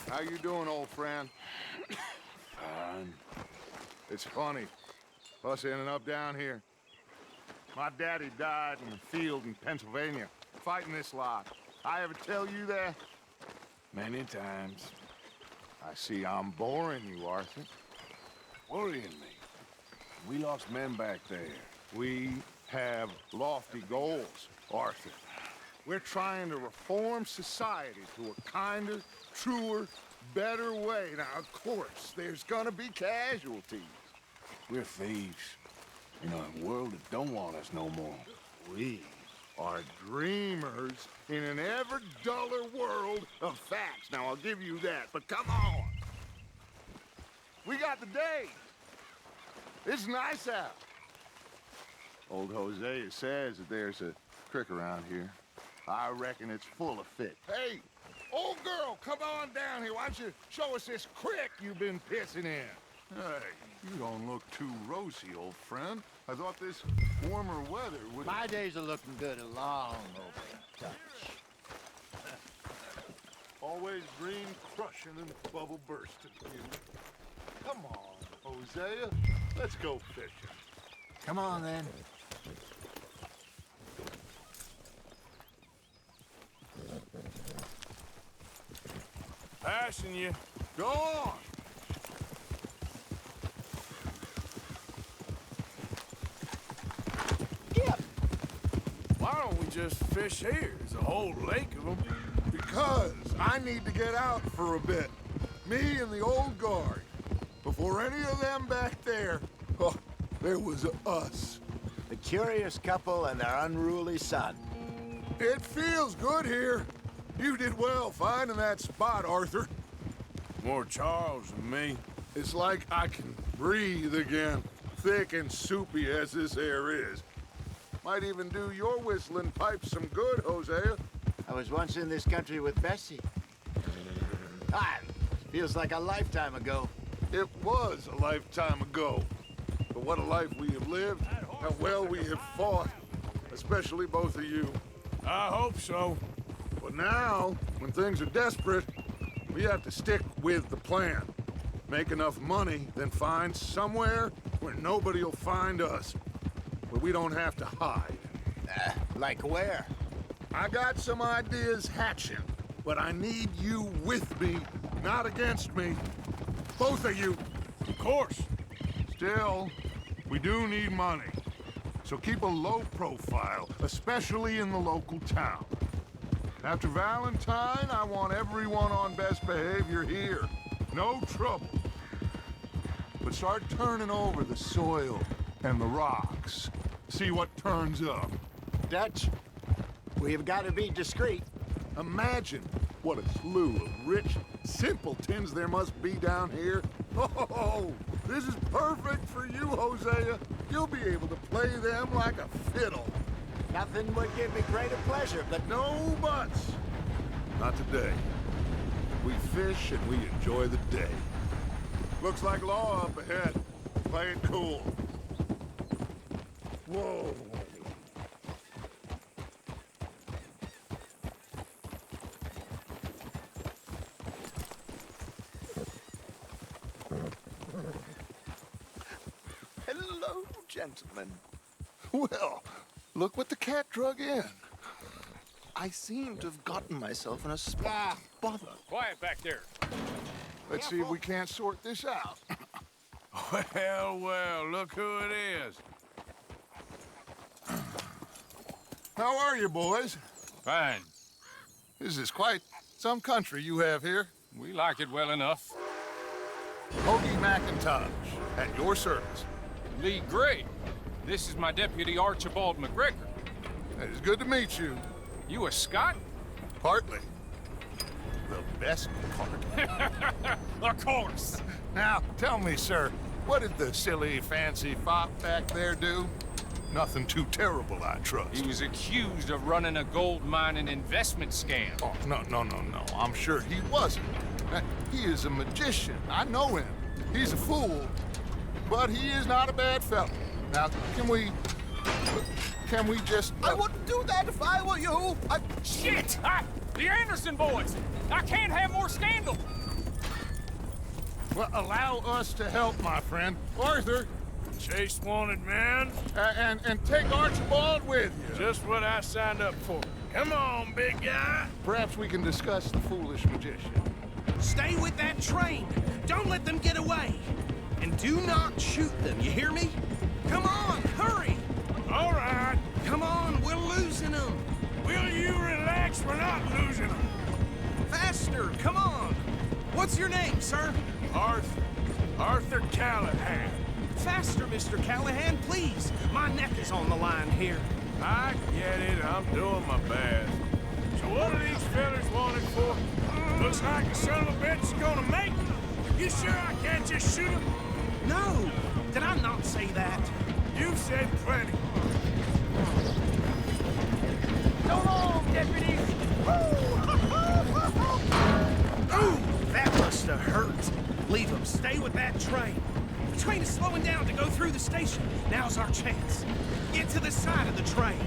How you doing, old friend? Fine. It's funny, us ending up down here. My daddy died in the field in Pennsylvania, fighting this lot. I ever tell you that? Many times. I see I'm boring you, Arthur. Worrying me. We lost men back there. We have lofty goals, Arthur. We're trying to reform society to a kinder, truer, better way. Now, of course, there's gonna be casualties. We're thieves. In a world that don't want us no more. We are dreamers in an ever duller world of facts. Now, I'll give you that, but come on. We got the day. It's nice out. Old Hosea says that there's a creek around here. I reckon it's full of fish. Hey, old girl, come on down here. Why don't you show us this creek you've been pissing in? Hey, you don't look too rosy, old friend. I thought this warmer weather would... My days are looking good along over touch. Always green crushing and bubble bursting. Come on, Hosea. Let's go fishing. Come on, then. Passing you. Go on. Why don't we just fish here? There's a whole lake of them. Because I need to get out for a bit. Me and the old guard. Before any of them back there, oh, there was us. The curious couple and their unruly son. It feels good here. You did well finding that spot, Arthur. More Charles than me. It's like I can breathe again, thick and soupy as this air is. Might even do your whistling pipes some good, Hosea. I was once in this country with Bessie. Feels like a lifetime ago. It was a lifetime ago. But what a life we have lived, how well we have fought, especially both of you. I hope so. But now, when things are desperate, we have to stick with the plan. Make enough money, then find somewhere where nobody will find us. Where we don't have to hide. Like where? I got some ideas hatching, but I need you with me, not against me. Both of you. Of course. Still, we do need money. So keep a low profile, especially in the local town. After Valentine, I want everyone on best behavior here. No trouble. But start turning over the soil and the rocks. See what turns up. Dutch, we've got to be discreet. Imagine what a slew of rich simpletons there must be down here. Oh, this is perfect for you, Hosea. You'll be able to play them like a fiddle. Nothing would give me greater pleasure, but No buts. Not today. We fish and we enjoy the day. Looks like law up ahead. Play it cool. Whoa. hello, gentlemen. Well, look what the cat drug in. I seem to have gotten myself in a spot. Bother. Quiet back there. Let's see if we can't sort this out. Well, well, look who it is. How are you, boys? Fine. This is quite some country you have here. We like it well enough. Hoagie McIntosh, at your service. Lee Gray. This is my deputy, Archibald McGregor. It is good to meet you. You a Scot? Partly. The best part. Of course. Now, tell me, sir, what did the silly, fancy fop back there do? Nothing too terrible, I trust. He was accused of running a gold mining investment scam. Oh, no. I'm sure he wasn't. He is a magician. I know him. He's a fool, but he is not a bad fellow. Now, can we just... I wouldn't do that if I were you. Shit! The Anderson boys! I can't have more scandal! Well, allow us to help, my friend. Arthur, Chase wanted man. and take Archibald with you. Just what I signed up for. Come on, big guy. Perhaps we can discuss the foolish magician. Stay with that train. Don't let them get away. And do not shoot them, you hear me? Come on, hurry! All right. Come on, we're losing them. Will you relax? We're not losing them. Faster, come on. What's your name, sir? Arthur Callahan. Faster, Mr. Callahan, please. My neck is on the line here. I get it. I'm doing my best. So what are these fellas wanted for? Looks like a son of a bitch is gonna make it. You sure I can't just shoot him? No, did I not say that? You've said plenty. So long, deputies! Ooh, that must have hurt. Leave them. Stay with that train. The train is slowing down to go through the station. Now's our chance. Get to the side of the train.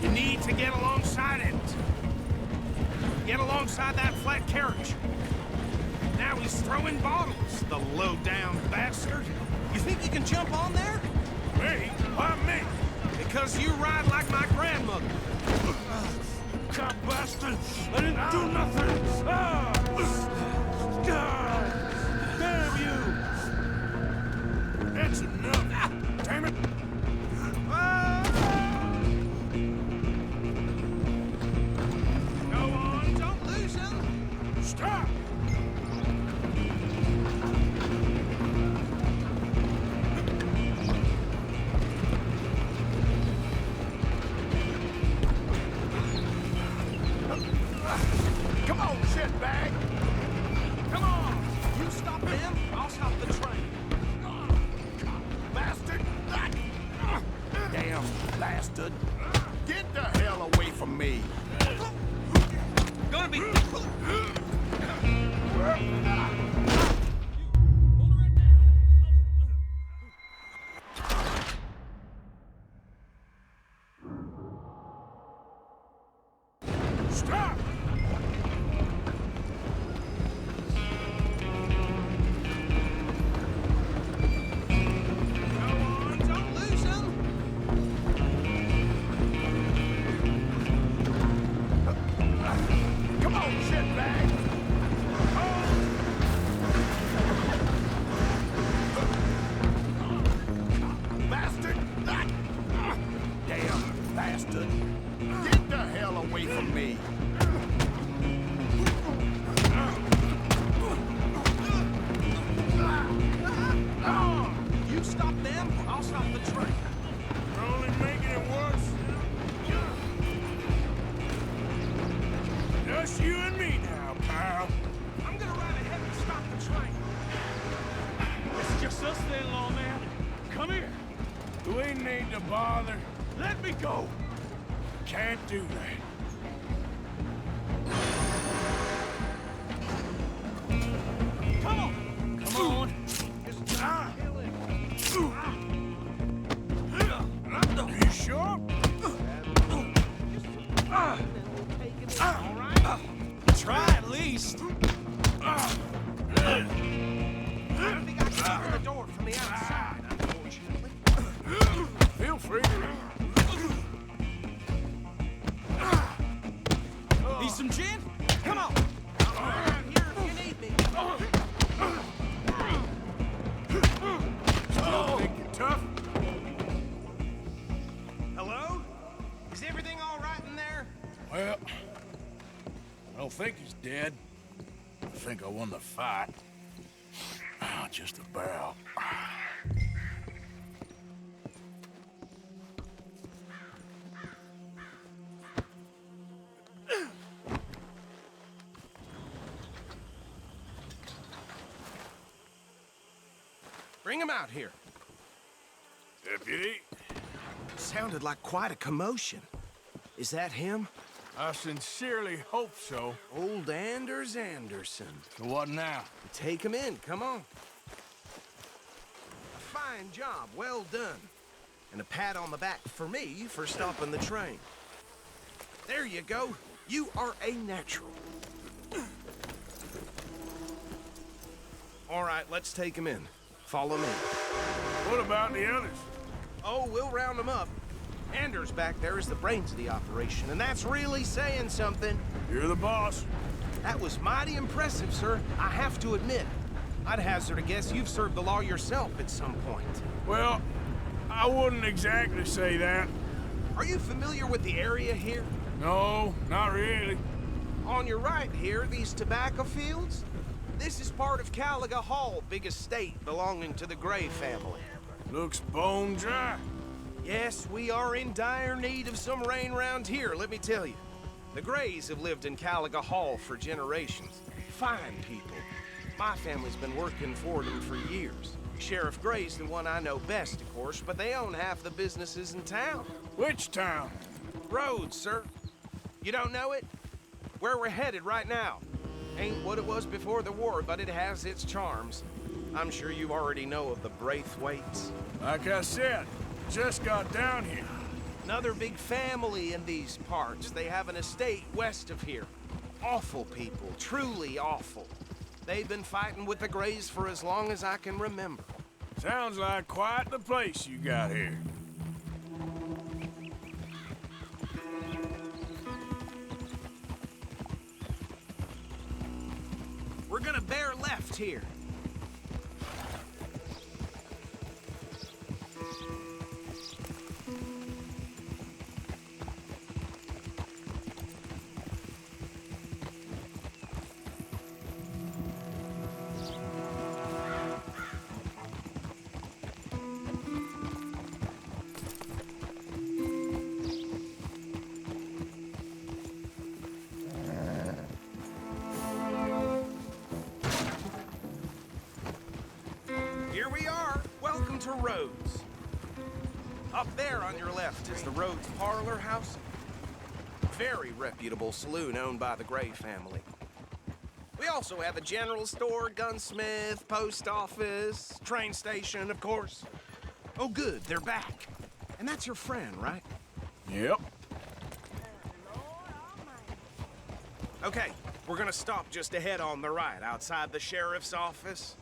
You need to get alongside it. Get alongside that flat carriage. Now he's throwing bottles, the low-down bastard. You think you can jump on there? Me? Why me? Because you ride like my grandmother. God bastard! I didn't do nothing! God! Damn you! That's enough! Damn it! Go on, don't lose him! Stop! Come on, shitbag! Come on! You stop them, I'll stop the train. Bastard! Damn bastard. Get the hell away from me. Gonna be... Stop! Go on, don't lose him! Come on, shitbag! Bastard! Damn bastard. Get the hell away from me. You stop them, I'll stop the train. You're only making it worse. Just you and me now, pal. I'm gonna ride ahead and stop the train. It's just us then, lawman. Come here. We need to bother. Let me go. Can't do that. Come on! Come on. You sure? All right? Try at least. I don't think I can open the door from the outside, unfortunately. Feel free. Need some gin? Come on! I'll be around here if you need me. Still think you're tough? Hello? Is everything all right in there? Well, I don't think he's dead. I think I won the fight. Just about. Bring him out here. Deputy, Sounded like quite a commotion. Is that him? I sincerely hope so. Old Anders Anderson. So what now? Take him in, come on. Fine job, well done. And a pat on the back for me for stopping the train. There you go. You are a natural. All right, let's take him in. Follow me. What about the others? Oh, we'll round them up. Anders back there is the brains of the operation, and that's really saying something. You're the boss. That was mighty impressive, sir. I have to admit. I'd hazard a guess you've served the law yourself at some point. Well, I wouldn't exactly say that. Are you familiar with the area here? No, not really. On your right here, these tobacco fields? This is part of Caliga Hall, big estate belonging to the Gray family. Looks bone dry. Yes, we are in dire need of some rain round here, let me tell you. The Grays have lived in Caliga Hall for generations. Fine people. My family's been working for them for years. Sheriff Gray's the one I know best, of course, but they own half the businesses in town. Which town? Rhodes, sir. You don't know it? Where we're headed right now. Ain't what it was before the war, but it has its charms. I'm sure you already know of the Braithwaites. Like I said, just got down here. Another big family in these parts. They have an estate west of here. Awful people, truly awful. They've been fighting with the Grays for as long as I can remember. Sounds like quite the place you got here. We're gonna bear left here. Here we are. Welcome to Rhodes. Up there on your left is the Rhodes Parlor House. Very reputable saloon owned by the Gray family. We also have a general store, gunsmith, post office, train station, of course. Oh, good, they're back. And that's your friend, right? Yep. Okay, we're gonna stop just ahead on the right, outside the sheriff's office.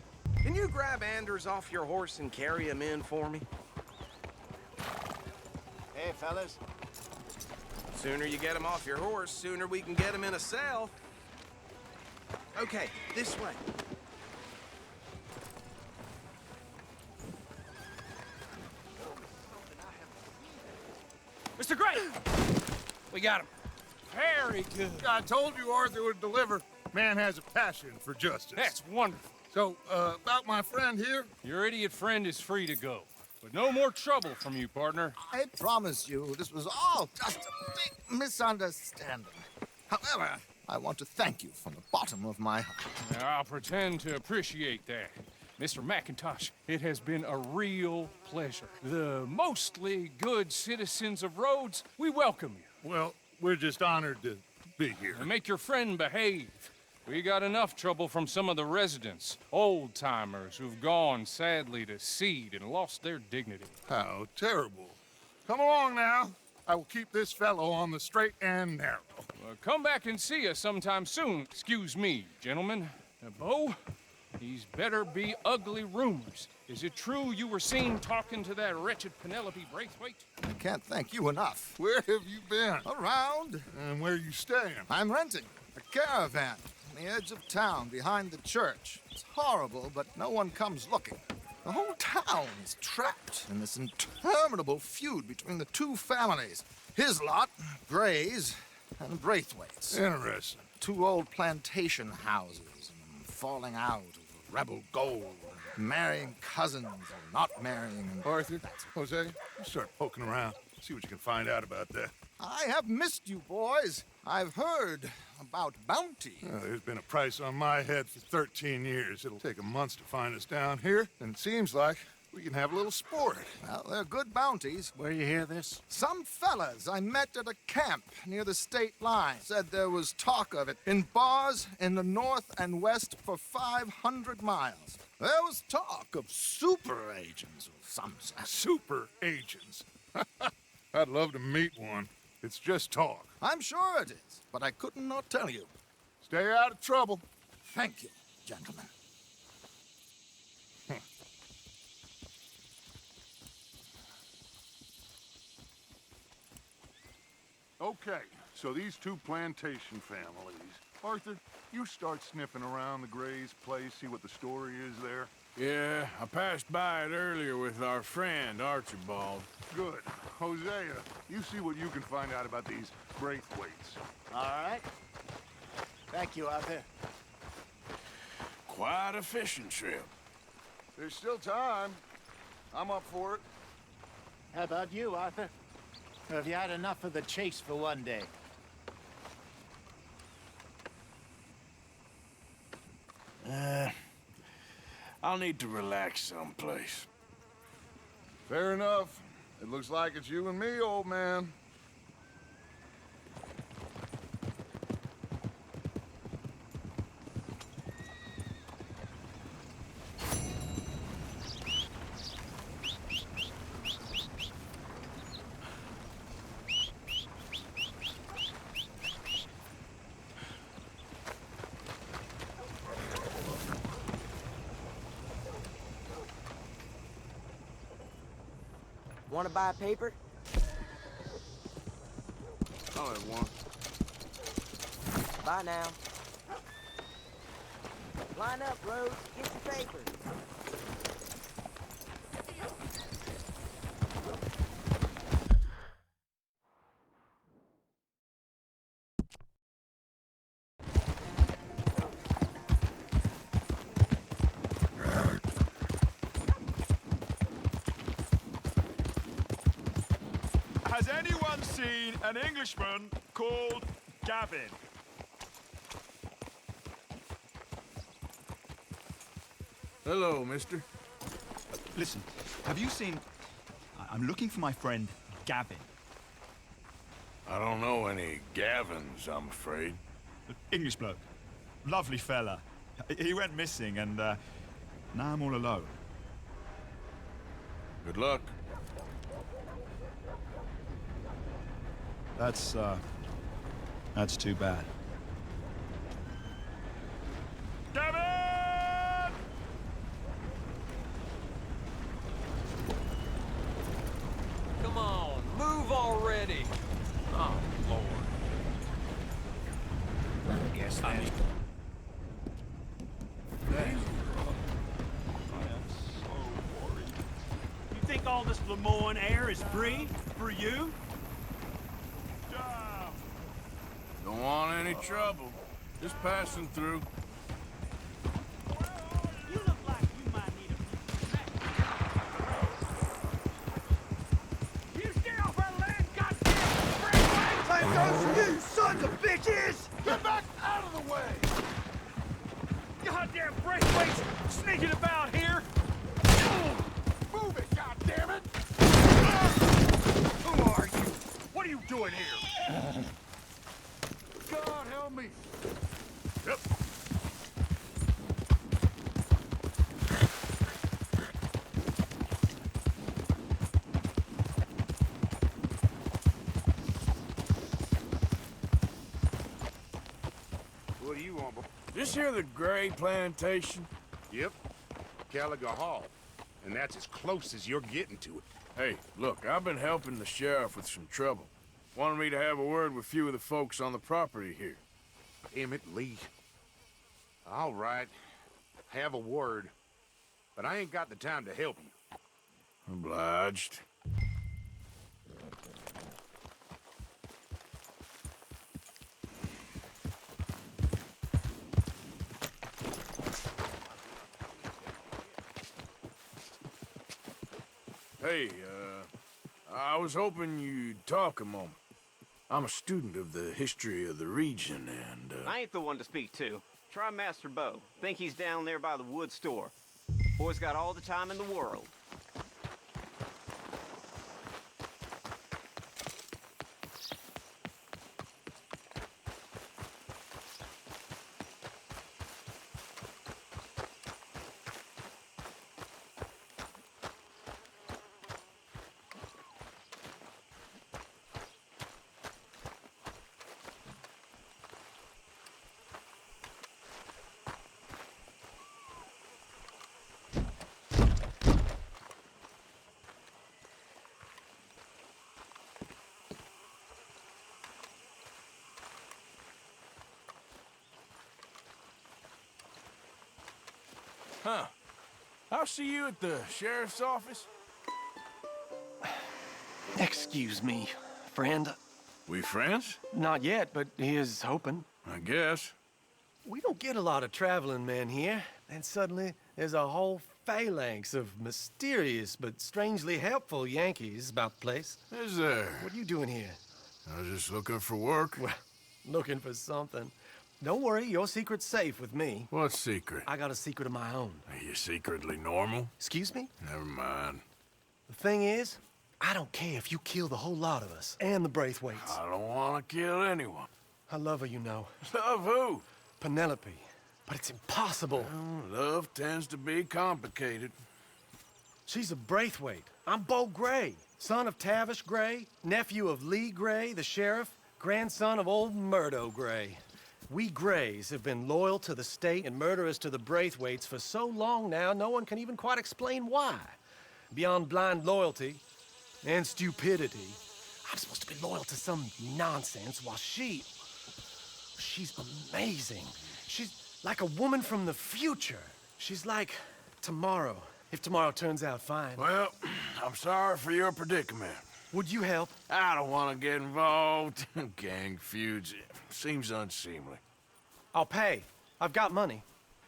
Can you grab Anders off your horse and carry him in for me? Hey, fellas. Sooner you get him off your horse, sooner we can get him in a cell. Okay, this way. Mr. Gray! We got him. Very good. I told you Arthur would deliver. Man has a passion for justice. That's wonderful. So, about my friend here? Your idiot friend is free to go. But no more trouble from you, partner. I promise you, this was all just a big misunderstanding. However, I want to thank you from the bottom of my heart. Now, I'll pretend to appreciate that. Mr. McIntosh, it has been a real pleasure. The mostly good citizens of Rhodes, we welcome you. Well, we're just honored to be here. And make your friend behave. We got enough trouble from some of the residents, old-timers who've gone, sadly, to seed and lost their dignity. How terrible. Come along now. I will keep this fellow on the straight and narrow. Come back and see us sometime soon. Excuse me, gentlemen. Bo, these better be ugly rumors. Is it true you were seen talking to that wretched Penelope Braithwaite? I can't thank you enough. Where have you been? Around, And where you staying? I'm renting a caravan on the edge of town behind the church. It's horrible, but no one comes looking. The whole town is trapped in this interminable feud between the two families. His lot, Grays, and Braithwaites. Interesting. Two old plantation houses, and falling out over rebel gold, marrying cousins or not marrying. Arthur, Jose, you start poking around. See what you can find out about that. I have missed you, boys. I've heard about bounty. There's been a price on my head for 13 years. It'll take a month to find us down here, and it seems like we can have a little sport. Well, they're good bounties. Where you hear this? Some fellas I met at a camp near the state line said there was talk of it in bars in the north and west for 500 miles. There was talk of super agents of some sort. Super agents. I'd love to meet one. It's just talk. I'm sure it is, but I couldn't not tell you. Stay out of trouble. Thank you, gentlemen. Okay, so these two plantation families. Arthur, you start sniffing around the Grays' place, see what the story is there. Yeah, I passed by it earlier with our friend, Archibald. Good. Hosea, you see what you can find out about these Braithwaites. All right. Thank you, Arthur. Quite a fishing trip. There's still time. I'm up for it. How about you, Arthur? Or have you had enough of the chase for one day? I'll need to relax someplace. Fair enough. It looks like it's you and me, old man. Want to buy paper? I'll have one. Buy now. Line up, Rhodes. Get your paper. Has anyone seen an Englishman called Gavin? Hello, mister. Listen, have you seen... I'm looking for my friend Gavin. I don't know any Gavins, I'm afraid. English bloke. Lovely fella. He went missing and now I'm all alone. Good luck. That's too bad. Gavin! Come on, move already. Oh, Lord. I guess that... You think all this Lemoyne air is free for you? Don't want any trouble. Just passing through. You look like you might need a... You stay off our land, goddamn! Take those, you sons of bitches! Get back out of the way! Goddamn Braithwaite's sneaking about here! Move it, goddammit! Who are you? What are you doing here? God help me! Yep. What do you want, boy? This here the Gray plantation? Yep. Gallagher Hall. And that's as close as you're getting to it. Hey, look, I've been helping the sheriff with some trouble. Wanted me to have a word with a few of the folks on the property here. Emmett Lee. All right. Have a word. But I ain't got the time to help you. Obliged. Hey, I was hoping you'd talk a moment. I'm a student of the history of the region, and, I ain't the one to speak to. Try Master Bo. Think he's down there by the wood store. Boy's got all the time in the world. Huh. I'll see you at the sheriff's office. Excuse me, friend. We friends? Not yet, but here's hoping. I guess. We don't get a lot of traveling men here, and suddenly there's a whole phalanx of mysterious but strangely helpful Yankees about the place. Is there? What are you doing here? I was just looking for work. Well, looking for something. Don't worry, your secret's safe with me. What secret? I got a secret of my own. Are you secretly normal? Excuse me? Never mind. The thing is, I don't care if you kill the whole lot of us, and the Braithwaites. I don't want to kill anyone. I love her, you know. Love who? Penelope. But it's impossible. Well, love tends to be complicated. She's a Braithwaite. I'm Beau Gray, son of Tavish Gray, nephew of Lee Gray, the sheriff, grandson of old Murdo Gray. We Grays have been loyal to the state and murderous to the Braithwaites for so long now, no one can even quite explain why. Beyond blind loyalty and stupidity, I'm supposed to be loyal to some nonsense while she's amazing. She's like a woman from the future. She's like tomorrow, if tomorrow turns out fine. Well, I'm sorry for your predicament. Would you help? I don't want to get involved. Gang feuds seems unseemly. I'll pay. I've got money.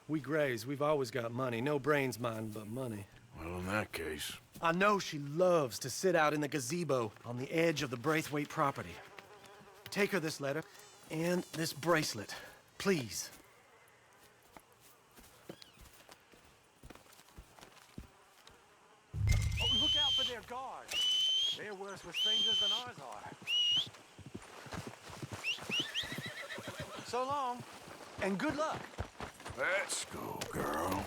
We Grays, we've always got money. No brains, mind, but money. Well, in that case... I know she loves to sit out in the gazebo on the edge of the Braithwaite property. Take her this letter and this bracelet, please. Oh, look out for their guards. They're worse with strangers than ours are. So long, and good luck. Let's go, girl.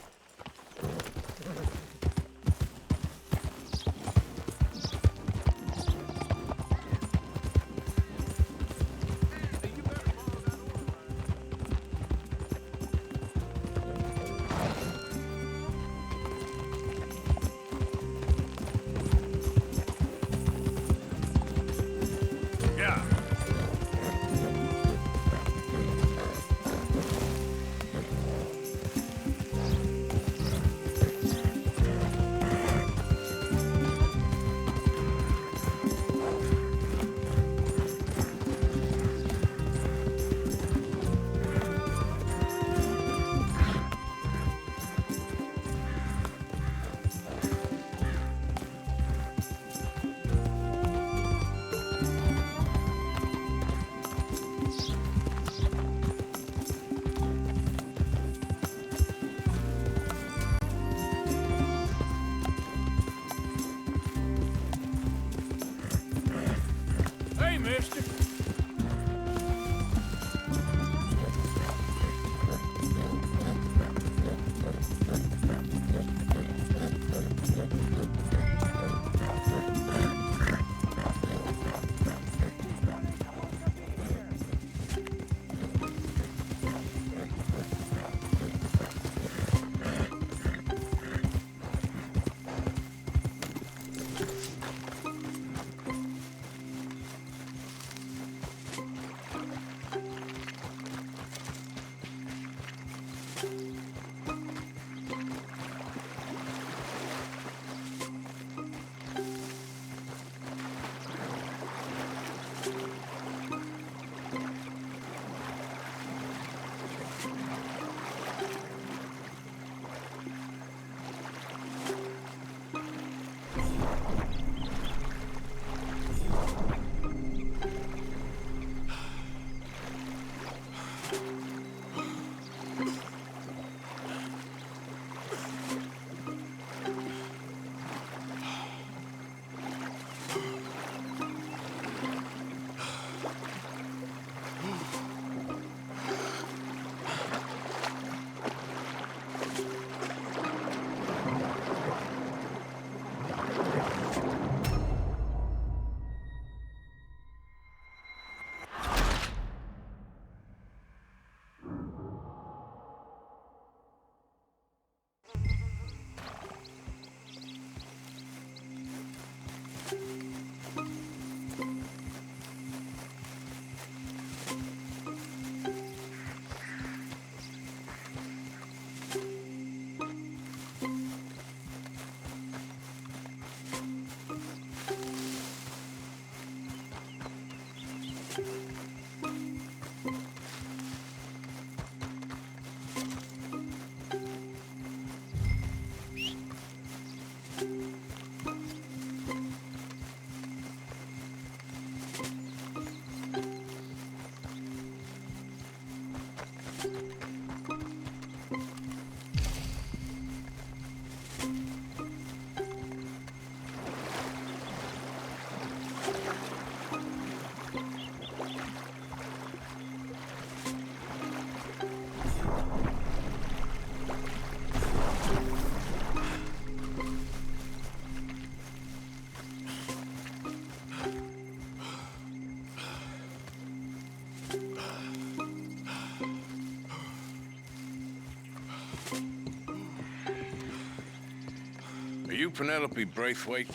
Are you Penelope Braithwaite?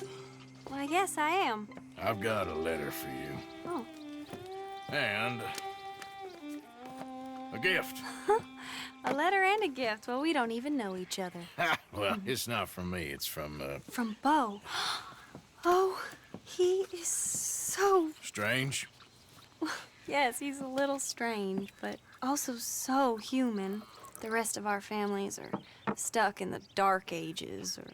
Well, yes, I am. I've got a letter for you. Oh. And a gift. A letter and a gift. Well, we don't even know each other. Well, it's not from me. It's from, From Beau. Oh, he is so... Strange? Yes, he's a little strange, but also so human. The rest of our families are stuck in the Dark Ages, or,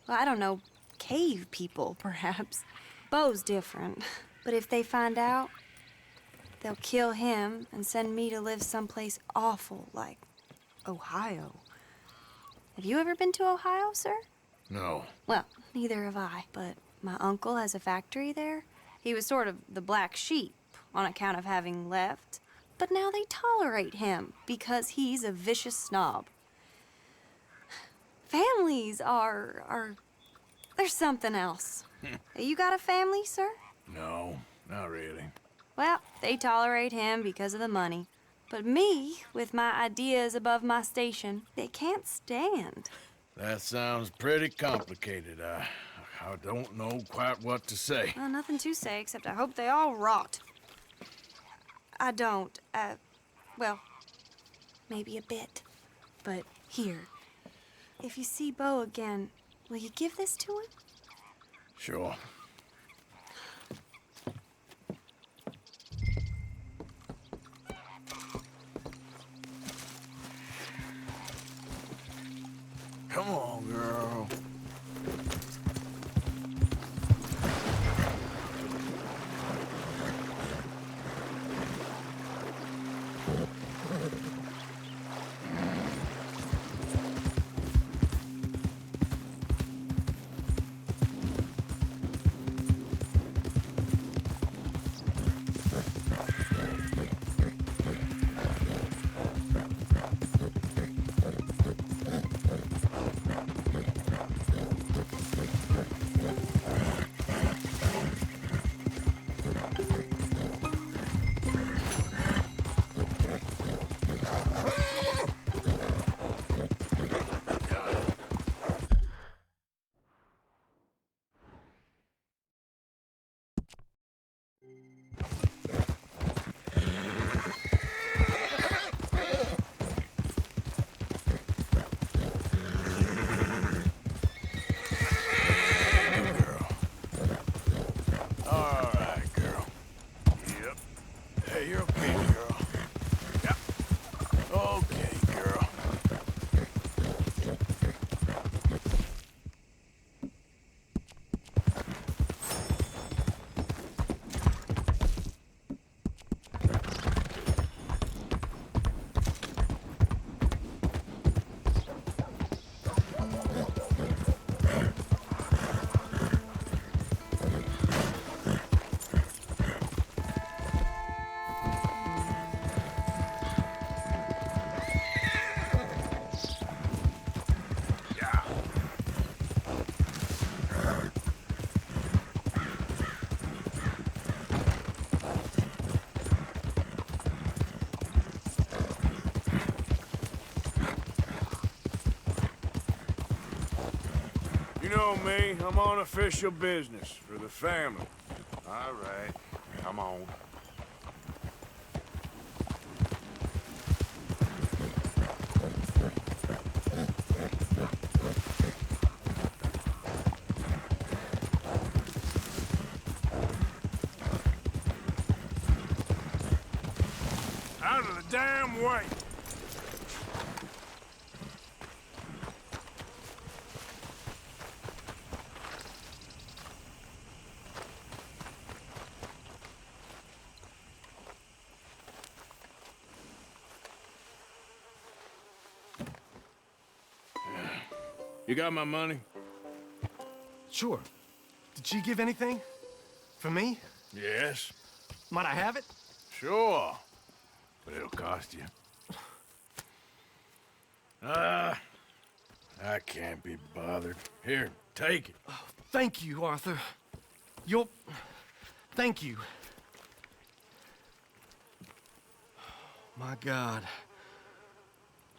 well, I don't know, cave people, perhaps. Beau's different, but if they find out, they'll kill him and send me to live someplace awful like Ohio. Have you ever been to Ohio, sir? No. Well, neither have I, but my uncle has a factory there. He was sort of the black sheep on account of having left, but now they tolerate him because he's a vicious snob. Families are there's something else. You got a family, sir? No, not really. Well, they tolerate him because of the money. But me, with my ideas above my station, they can't stand. That sounds pretty complicated. I don't know quite what to say. Well, nothing to say, except I hope they all rot. I don't, well, maybe a bit. But here, if you see Beau again, will you give this to him? Sure. Come on, girl. You know me, I'm on official business for the family. All right, come on. Out of the damn way! You got my money? Sure. Did she give anything? For me? Yes. Might I have it? Sure. But it'll cost you. I can't be bothered. Here, take it. Oh, thank you, Arthur. You'll... Thank you. My God.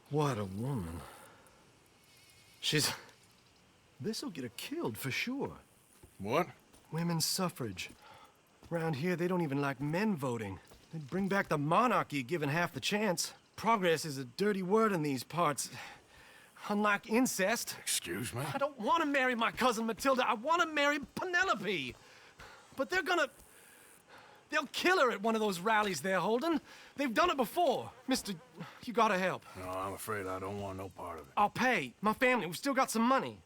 What a woman. She's... This'll get her killed for sure. What? Women's suffrage. Around here, they don't even like men voting. They'd bring back the monarchy given half the chance. Progress is a dirty word in these parts. Unlike incest. Excuse me? I don't want to marry my cousin Matilda. I want to marry Penelope. But they're gonna... They'll kill her at one of those rallies they're holding. They've done it before. Mister, you gotta help. No, I'm afraid I don't want no part of it. I'll pay. My family, we've still got some money.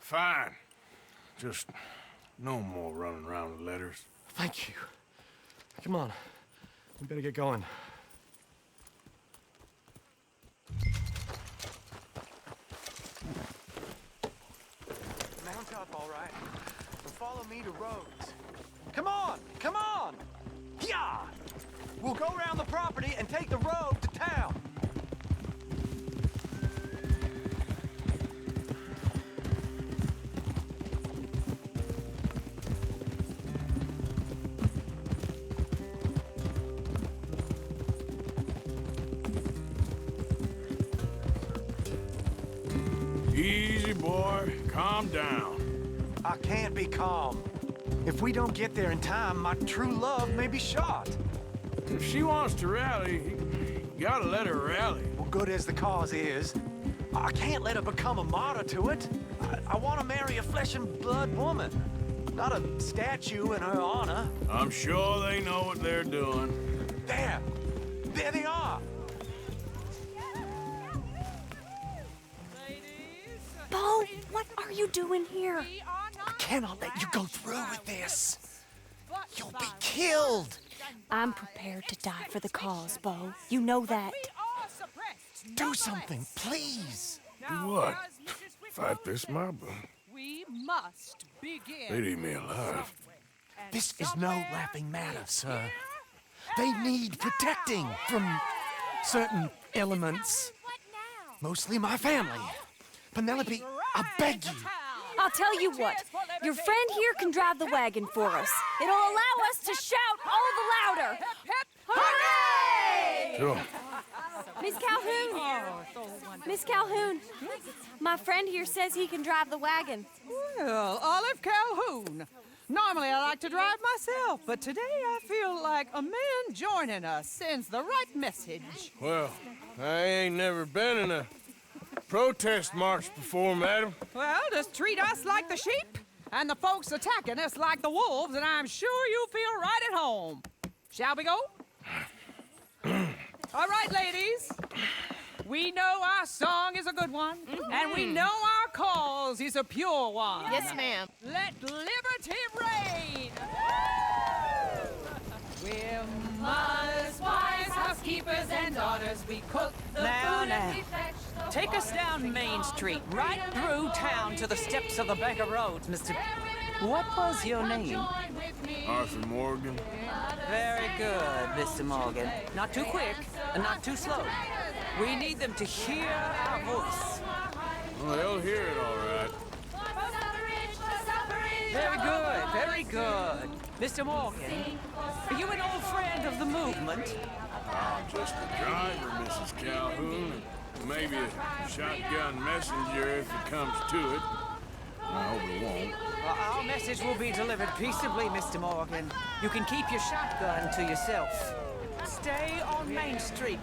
Fine. Just no more running around with letters. Thank you. Come on. We better get going. Mount up, all right. And follow me to Rhodes. Come on! Come on! Yeah! We'll go around the property and take the road to town. Easy, boy. Calm down. I can't be calm. If we don't get there in time, my true love may be shot. If she wants to rally, you gotta let her rally. Well, good as the cause is, I can't let her become a martyr to it. I want to marry a flesh and blood woman, not a statue in her honor. I'm sure they know what they're doing. There! There they are! Bo, what are you doing here? I cannot let you go through with this. You'll be killed. I'm prepared to die for the cause, Bo. You know that. Do something, please. Do what? Fight this mob? We must begin. They'd eat me alive. This is no laughing matter, sir. They need protecting from certain elements. Mostly my family. Penelope, I beg you. I'll tell you what. Your friend here can drive the wagon for us. It'll allow us to shout all the louder. Hooray! Sure. Miss Calhoun. Miss Calhoun. My friend here says he can drive the wagon. Well, Olive Calhoun. Normally I like to drive myself, but today I feel like a man joining us sends the right message. Well, I ain't never been in a protest march before, madam. Well, just treat us like the sheep, and the folks attacking us like the wolves, and I'm sure you'll feel right at home. Shall we go? All right, ladies. We know our song is a good one, and we know our cause is a pure one. Yes, ma'am. Let liberty reign! We're mothers, wives, housekeepers, and daughters. We cook the food and we fetch the Take us down Main Street, right through town to the steps of the Bank of Rhodes, Mr. What was your name? Arthur Morgan. Very good, Mr. Morgan. Not too quick and not too slow. We need them to hear our voice. Well, they'll hear it all right. Very good, very good. Mr. Morgan, are you an old friend of the movement? I'm just a driver, Mrs. Calhoun. Maybe a shotgun messenger if it comes to it. I hope it won't. Well, our message will be delivered peaceably, Mr. Morgan. You can keep your shotgun to yourself. Stay on Main Street.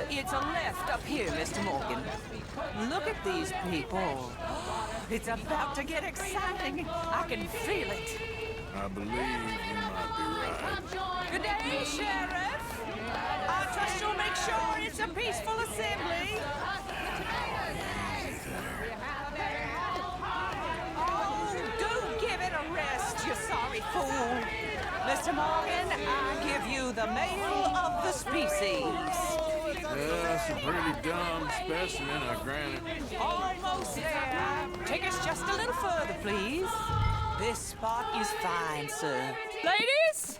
It's a left up here, Mr. Morgan. Look at these people. It's about to get exciting. I can feel it. I believe you might be right. Good day, Sheriff. I trust you'll make sure it's a peaceful assembly. Oh, do give it a rest, you sorry fool. Mr. Morgan, I give you the male of the species. That's a pretty dumb specimen, I grant it. Almost there. Take us just a little further, please. This spot is fine, sir. Ladies,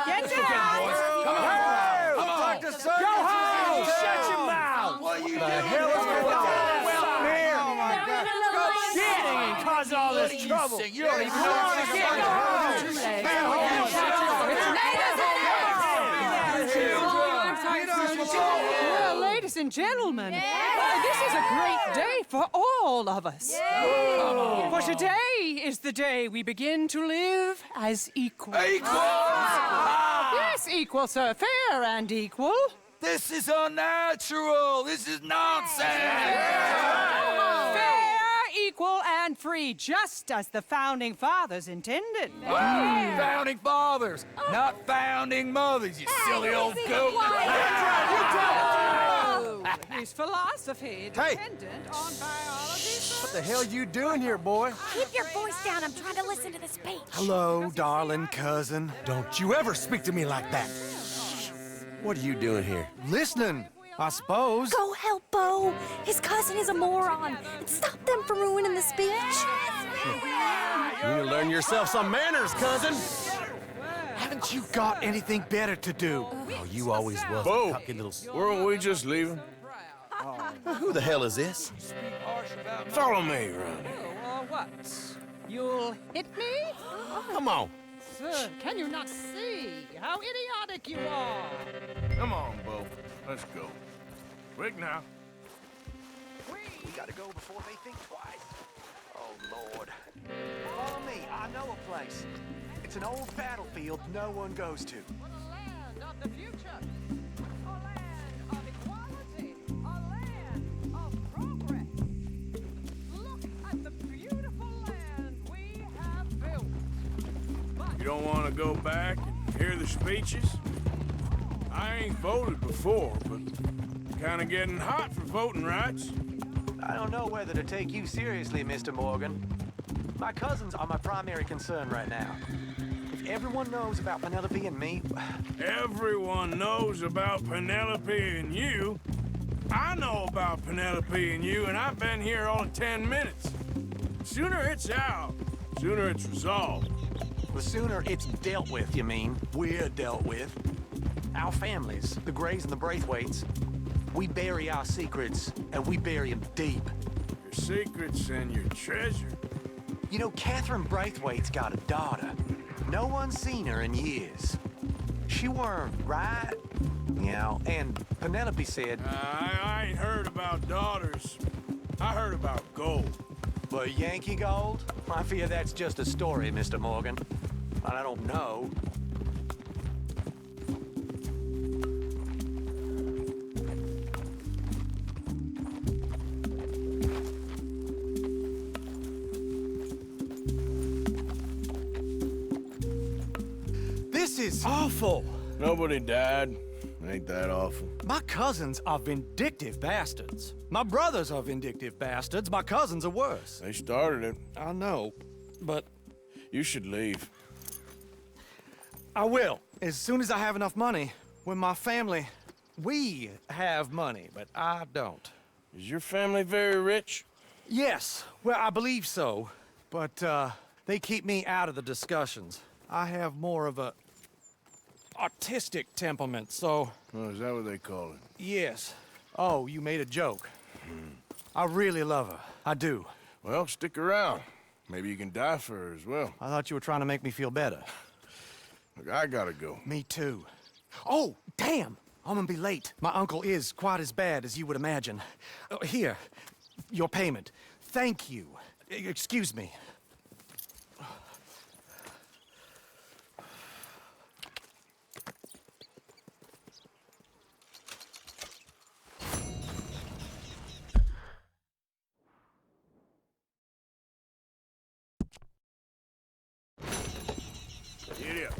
get down! Come on! Come on! Go home! Shut your mouth! What the hell is going on? Well, here! Oh my God! Go sitting and cause all this trouble! You don't even know what to get! Go Well, ladies and gentlemen, this is a great day for all of us. For today is the day we begin to live as equals. Yes, equal, sir. Fair and equal. This is unnatural! This is nonsense! Fair, equal, and free, just as the Founding Fathers intended. Founding fathers, not founding mothers, you silly old goat! His philosophy dependent on biology. What the hell you doing here, boy? Keep your voice down. I'm trying to listen to the speech. Hello, darling cousin. Don't you ever speak to me like that. What are you doing here? Listening, I suppose. Go help Bo. His cousin is a moron. And stop them from ruining the speech. You need to learn yourself some manners, cousin. Haven't you got anything better to do? Oh, you always was Bo, a cocky little... weren't we just leaving? Who the hell is this? Follow me, Ronnie. What? You'll hit me? Come on. Sir, can you not see how idiotic you are? Come on, Bo. Let's go. Quick now. We gotta go before they think twice. Oh, Lord. Follow me. I know a place. It's an old battlefield no one goes to. For the land of the future. A land of equality. A land of progress. Look at the beautiful land we have built. You don't want to go back and hear the speeches? I ain't voted before, but kind of getting hot for voting rights. I don't know whether to take you seriously, Mr. Morgan. My cousins are my primary concern right now. If everyone knows about Penelope and me... Everyone knows about Penelope and you. I know about Penelope and you, and I've been here all of 10 minutes. Sooner it's out, sooner it's resolved. The sooner it's dealt with, you mean. We're dealt with. Our families, the Grays and the Braithwaites, we bury our secrets, and we bury them deep. Your secrets and your treasure. You know, Catherine Braithwaite's got a daughter. No one's seen her in years. She weren't right, you know, and Penelope said... I ain't heard about daughters. I heard about gold. But Yankee gold? I fear that's just a story, Mr. Morgan. And I don't know. This is awful. Nobody died. Ain't that awful? My cousins are vindictive bastards. My brothers are vindictive bastards. My cousins are worse. They started it. I know, but... You should leave. I will, as soon as I have enough money. When my family... We have money, but I don't. Is your family very rich? Yes, well, I believe so. But, they keep me out of the discussions. I have more of a... artistic temperament, so... Oh, is that what they call it? Yes. Oh, you made a joke. I really love her. I do. Well, stick around. Maybe you can die for her as well. I thought you were trying to make me feel better. Look, I gotta go. Me too. Oh, damn! I'm gonna be late. My uncle is quite as bad as you would imagine. Here, your payment. Thank you. Excuse me. Get up.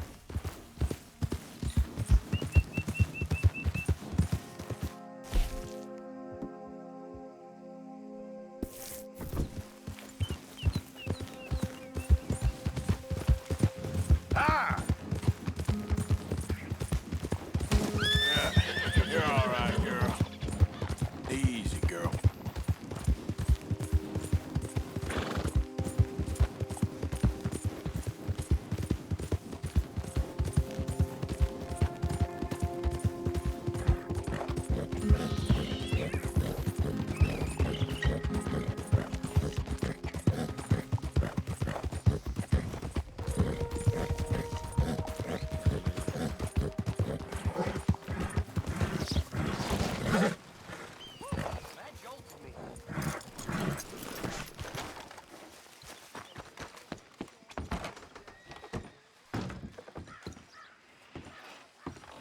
Ah! Yeah, you're all right, girl. Easy, girl.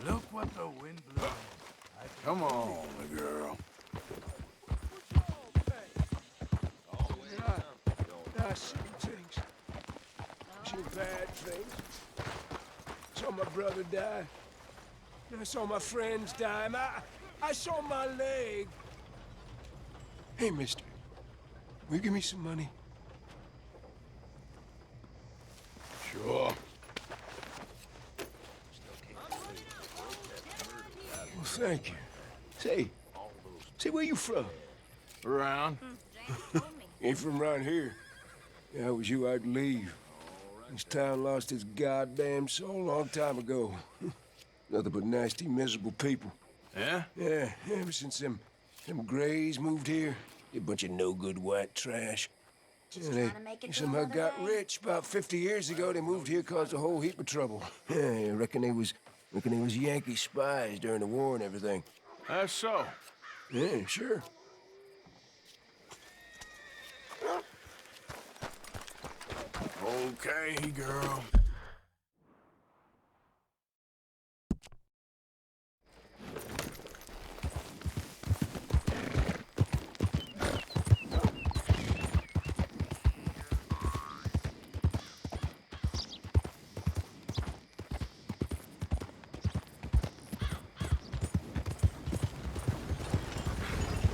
Look what the wind blew. Come on, girl. I see things. See bad things. Saw my brother die. I saw my friends die. I saw my leg. Hey, mister. Will you give me some money? Sure. Well, thank you. Say, where you from? Around. Ain't from around here. Yeah, I was you, I'd leave. This town lost its goddamn soul a long time ago. Nothing but nasty, miserable people. Yeah? Yeah, ever since them Grays moved here, they a bunch of no-good white trash. Yeah, they somehow got rich. About 50 years ago, they moved here, caused a whole heap of trouble. Yeah, I reckon they was Yankee spies during the war and everything. That's so. Yeah, sure. Okay, girl.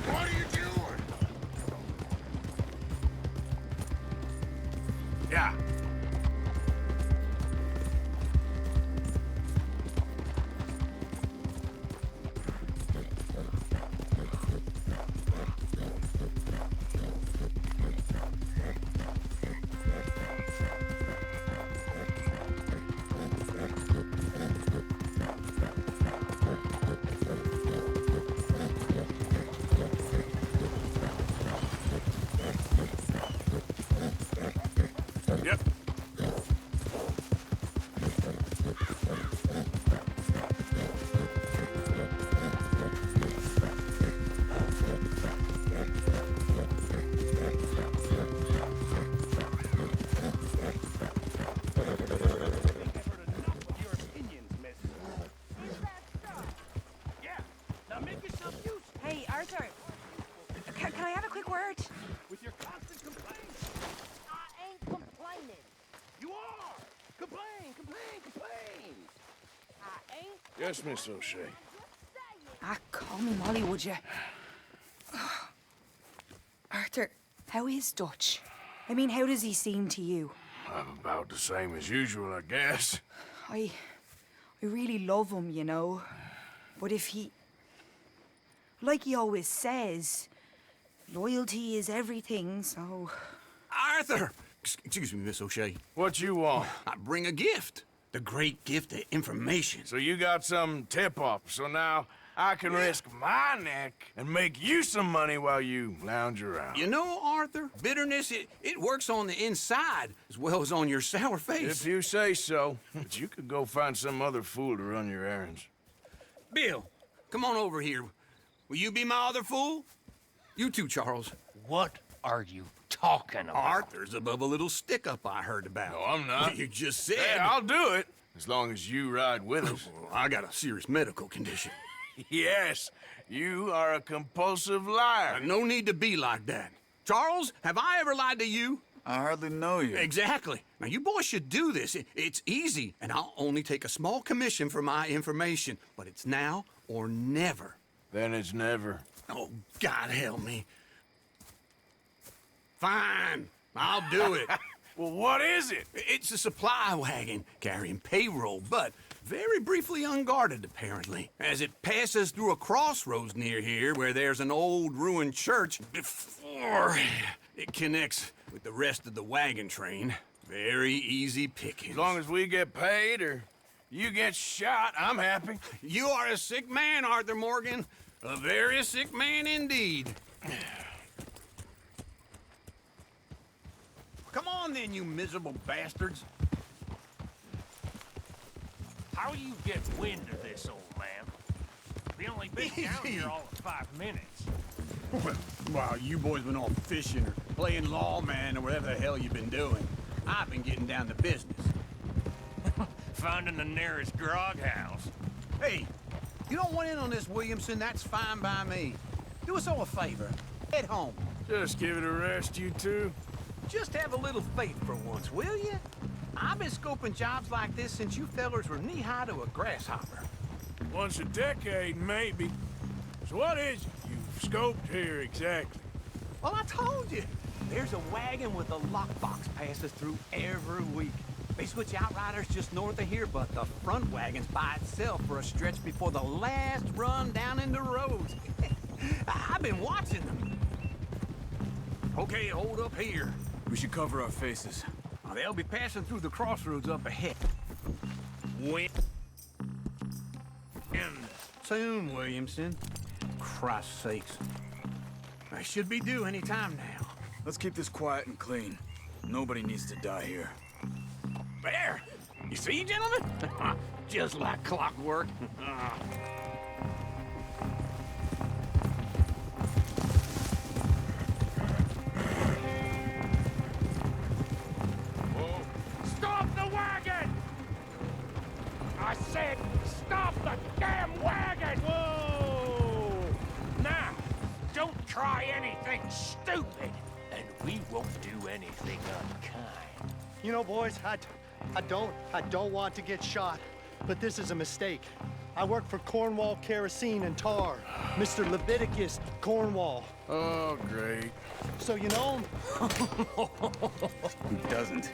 What are you doing? Yeah. Yep. Hey, Arthur. Can I have a quick word? With your constant complaints. I ain't complaining. You are. Complain, complain, complain. I ain't. Yes, Miss O'Shea. Call me Molly, would you? Arthur, how is Dutch? I mean, how does he seem to you? I'm about the same as usual, I guess. I really love him, you know. But if he... Like he always says, loyalty is everything, so... Arthur! Excuse me, Miss O'Shea. What you want? I bring a gift. The great gift of information. So you got some tip-off, so now I can risk my neck and make you some money while you lounge around. You know, Arthur, bitterness, it works on the inside as well as on your sour face. If you say so. But you could go find some other fool to run your errands. Bill, come on over here. Will you be my other fool? You too, Charles. What are you talking about? Arthur's above a little stick-up I heard about. No, I'm not. You just said... Hey, I'll do it, as long as you ride with us. I got a serious medical condition. Yes, you are a compulsive liar. No need to be like that. Charles, have I ever lied to you? I hardly know you. Exactly. Now, you boys should do this. It's easy, and I'll only take a small commission for my information. But it's now or never. Then it's never. Oh, God help me. Fine, I'll do it. Well, what is it? It's a supply wagon carrying payroll, but very briefly unguarded, apparently. As it passes through a crossroads near here where there's an old ruined church before it connects with the rest of the wagon train. Very easy pickings. As long as we get paid or you get shot, I'm happy. You are a sick man, Arthur Morgan. A very sick man indeed. Come on then, you miserable bastards. How you get wind of this, old man? We only been down here all of 5 minutes. Well, while you boys been off fishing or playing lawman or whatever the hell you've been doing, I've been getting down to business. Finding the nearest grog house. Hey, you don't want in on this, Williamson, that's fine by me. Do us all a favor. Head home. Just give it a rest, you two. Just have a little faith for once, will you? I've been scoping jobs like this since you fellers were knee-high to a grasshopper. Once a decade, maybe. So what is it you've scoped here exactly? Well, I told you. There's a wagon with a lockbox passes through every week. They switch outriders just north of here, but the front wagon's by itself for a stretch before the last run down into Rhodes. I've been watching them. Okay, hold up here. We should cover our faces. They'll be passing through the crossroads up ahead. When? Soon, Williamson. Christ's sakes. I should be due any time now. Let's keep this quiet and clean. Nobody needs to die here. There! You see, gentlemen? Just like clockwork. Stop the wagon! I said, stop the damn wagon! Whoa! Now, don't try anything stupid, and we won't do anything unkind. You know, boys, I don't want to get shot, but this is a mistake. I work for Cornwall Kerosene and Tar, Mr. Leviticus Cornwall. Oh, great. So you know him? Who doesn't?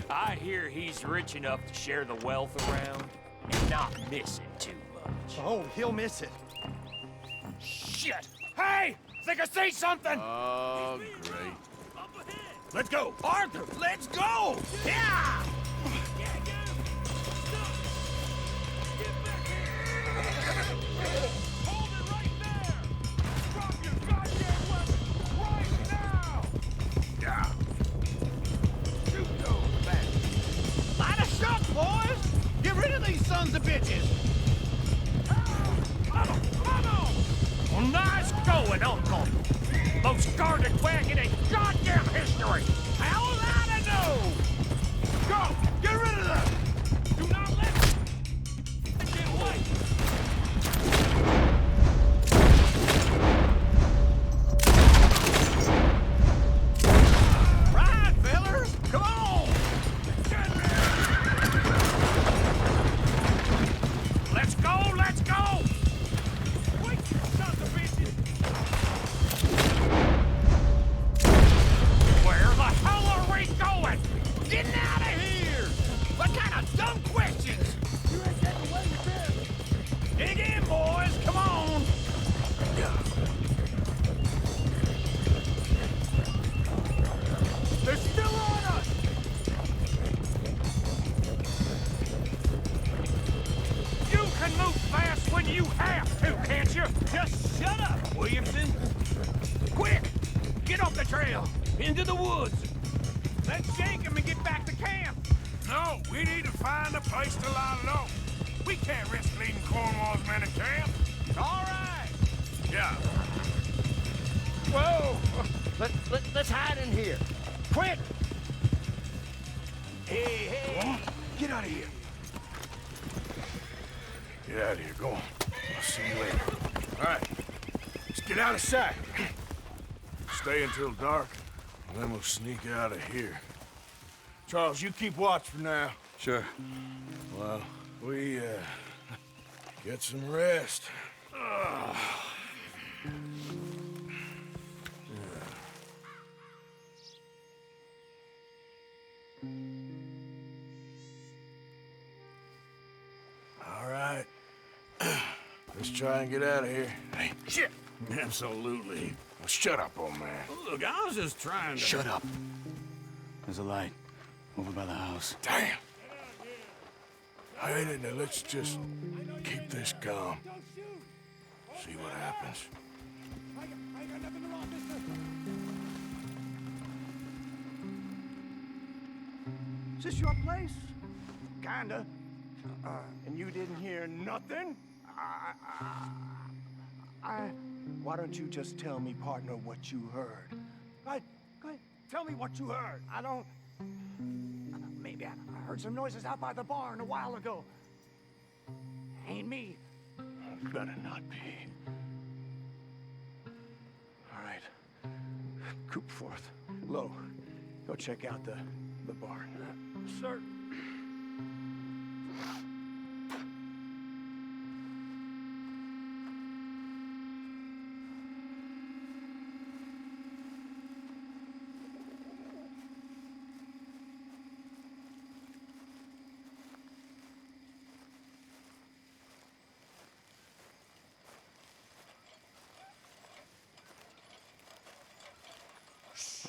I hear he's rich enough to share the wealth around and not missing too much. Oh, he'll miss it. Shit! Hey! Think I see something! Oh, great. Let's go! Arthur, let's go! Yeah! Hold it right there! Drop your goddamn weapon right now! Yeah. Shoot those bastards. Line a shot, boys! Get rid of these sons of bitches! Come on! Well, nice going, Uncle! Most guarded wagon in goddamn history! How was I to know? Go! Get rid of them! Do not let them get away! Right, fellers! Come on! Let's go! Let's go! Wait, sons of bitches! Where the hell are we going? Getting out of here! What kind of dumb questions? You ain't getting away with this. Dig in, boys! Come on! They're still on us! You can move fast when you have to, can't you? Just shut up, Williamson! Quick! Get off the trail! Into the woods! Let's shake him and get back to camp! No, we need to find a place to lie low. We can't risk leading Cornwall's men to camp. All right! Yeah. Whoa! Let's hide in here. Quick! Hey! Get out of here. Get out of here. Go on. I'll see you later. All right. Let's get out of sight. Stay until dark, and then we'll sneak out of here. Charles, you keep watch for now. Sure. Well, we, get some rest. All right. Let's try and get out of here. Hey, shit! Absolutely. Well, shut up, old man. Look, I was just trying to... Shut up. There's a light over by the house. Damn! Hey, now let's just keep this calm. See what happens. Is this your place? Kinda. And you didn't hear nothing? Why don't you just tell me, partner, what you heard? Go ahead. Tell me what you heard. I don't... Maybe I heard some noises out by the barn a while ago. Ain't me. Better not be. All right. Coopforth. Low. Go check out the barn. Sir.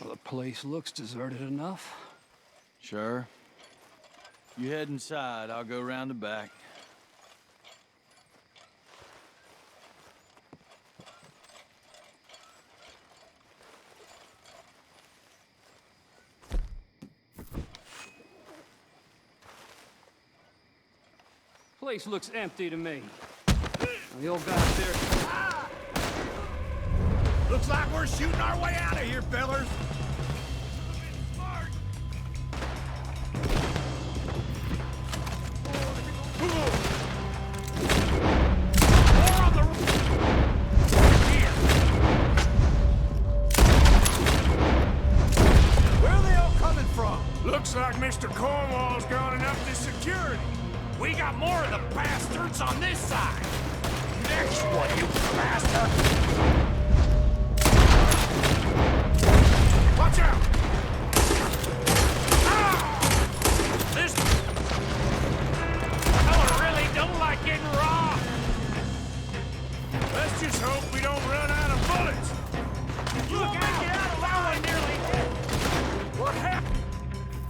Well, the place looks deserted enough. Sure. You head inside, I'll go round the back. Place looks empty to me. The old guy up there... Looks like we're shooting our way out of here, fellers. Where are they all coming from? Looks like Mr. Cornwall's gone and upped his security. We got more of the bastards on this side. Next one, you bastard! Watch out! This fella really don't like getting raw. Let's just hope we don't run out of bullets. Look out! That one nearly dead. What happened?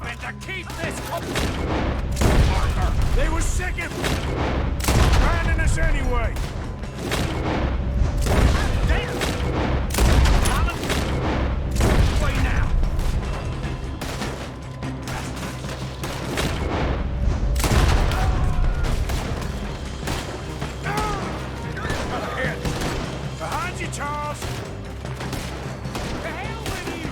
And to keep this partner. They were sick of finding us anyway. Damn! Way now. Behind you, Charles. The hell with you!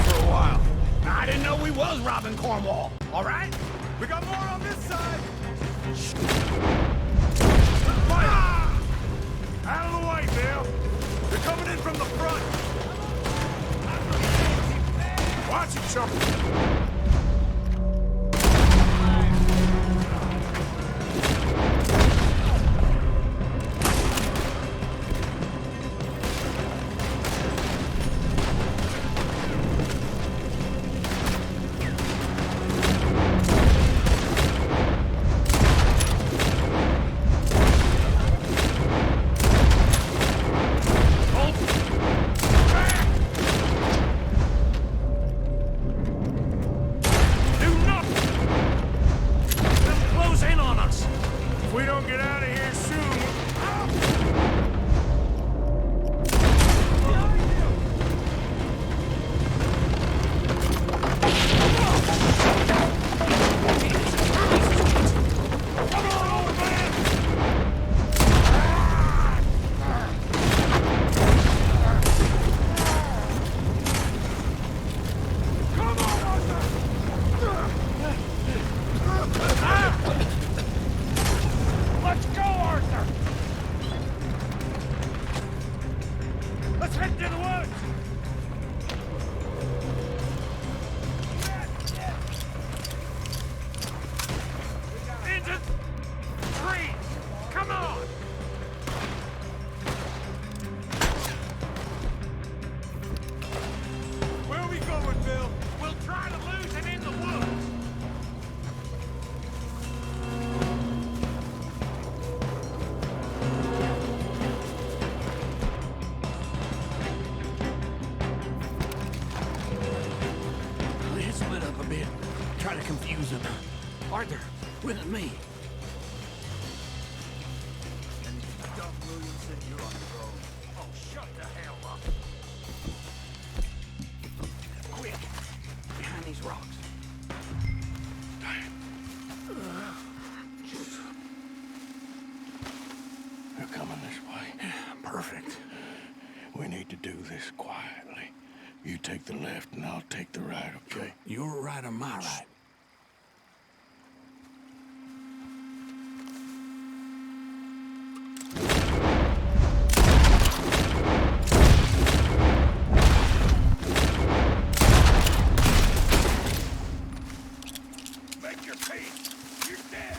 For a while. I didn't know we was robbing Cornwall. All right? We got more on this side. Fire! Out of the way, Bill. They're coming in from the front. Watch it, chump. try to confuse him. Arthur, with me. Oh, shut the hell up. Quick, behind these rocks. They're coming this way. Perfect. We need to do this quietly. You take the left and I'll take the right, okay? Your right or my right? Make your peace. You're dead.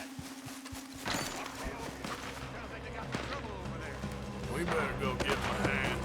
We better go get my hand.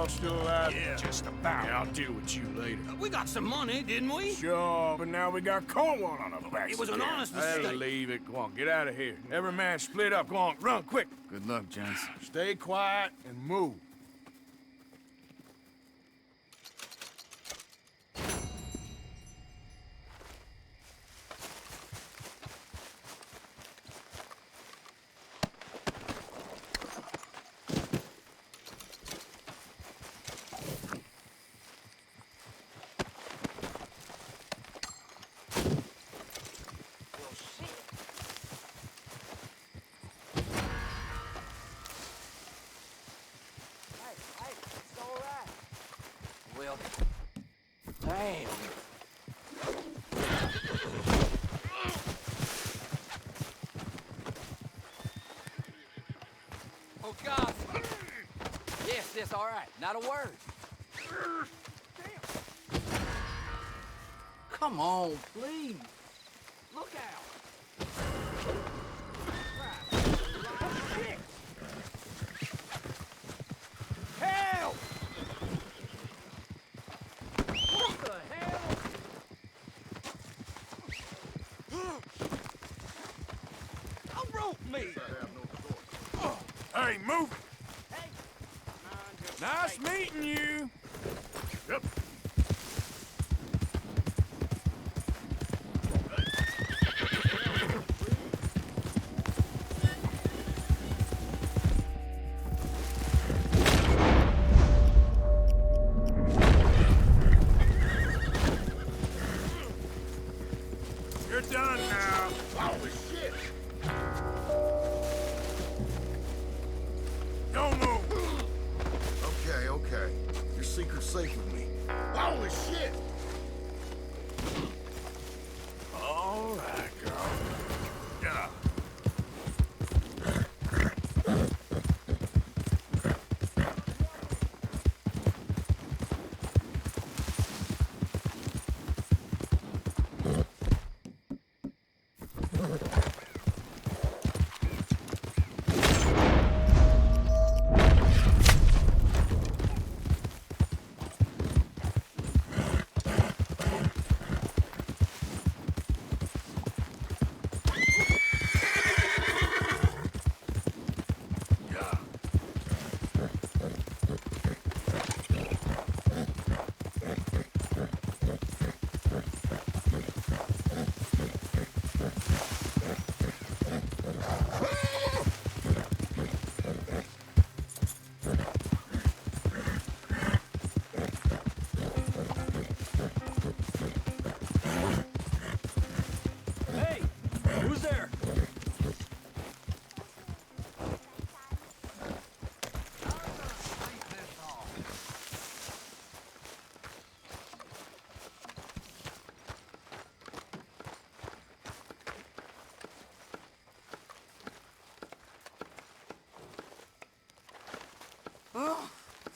Still alive? Yeah, just about. Yeah, I'll deal with you later. We got some money, didn't we? Sure, but now we got Cornwall on our backs. It was an again. honest mistake. I'll leave it. Go on, get out of here. Every man split up. Go on, run, quick. Good luck, gents. Stay quiet and move. Well, damn. Oh, God. Yes, all right. Not a word. Come on, please. Look out. Help! What the hell? Don't rope me! Hey, move it! Hey! Nice meeting you! Yep. You're done now. Holy shit! Don't move! Okay. Your secret's safe with me. Holy shit! All right, girl. Get up.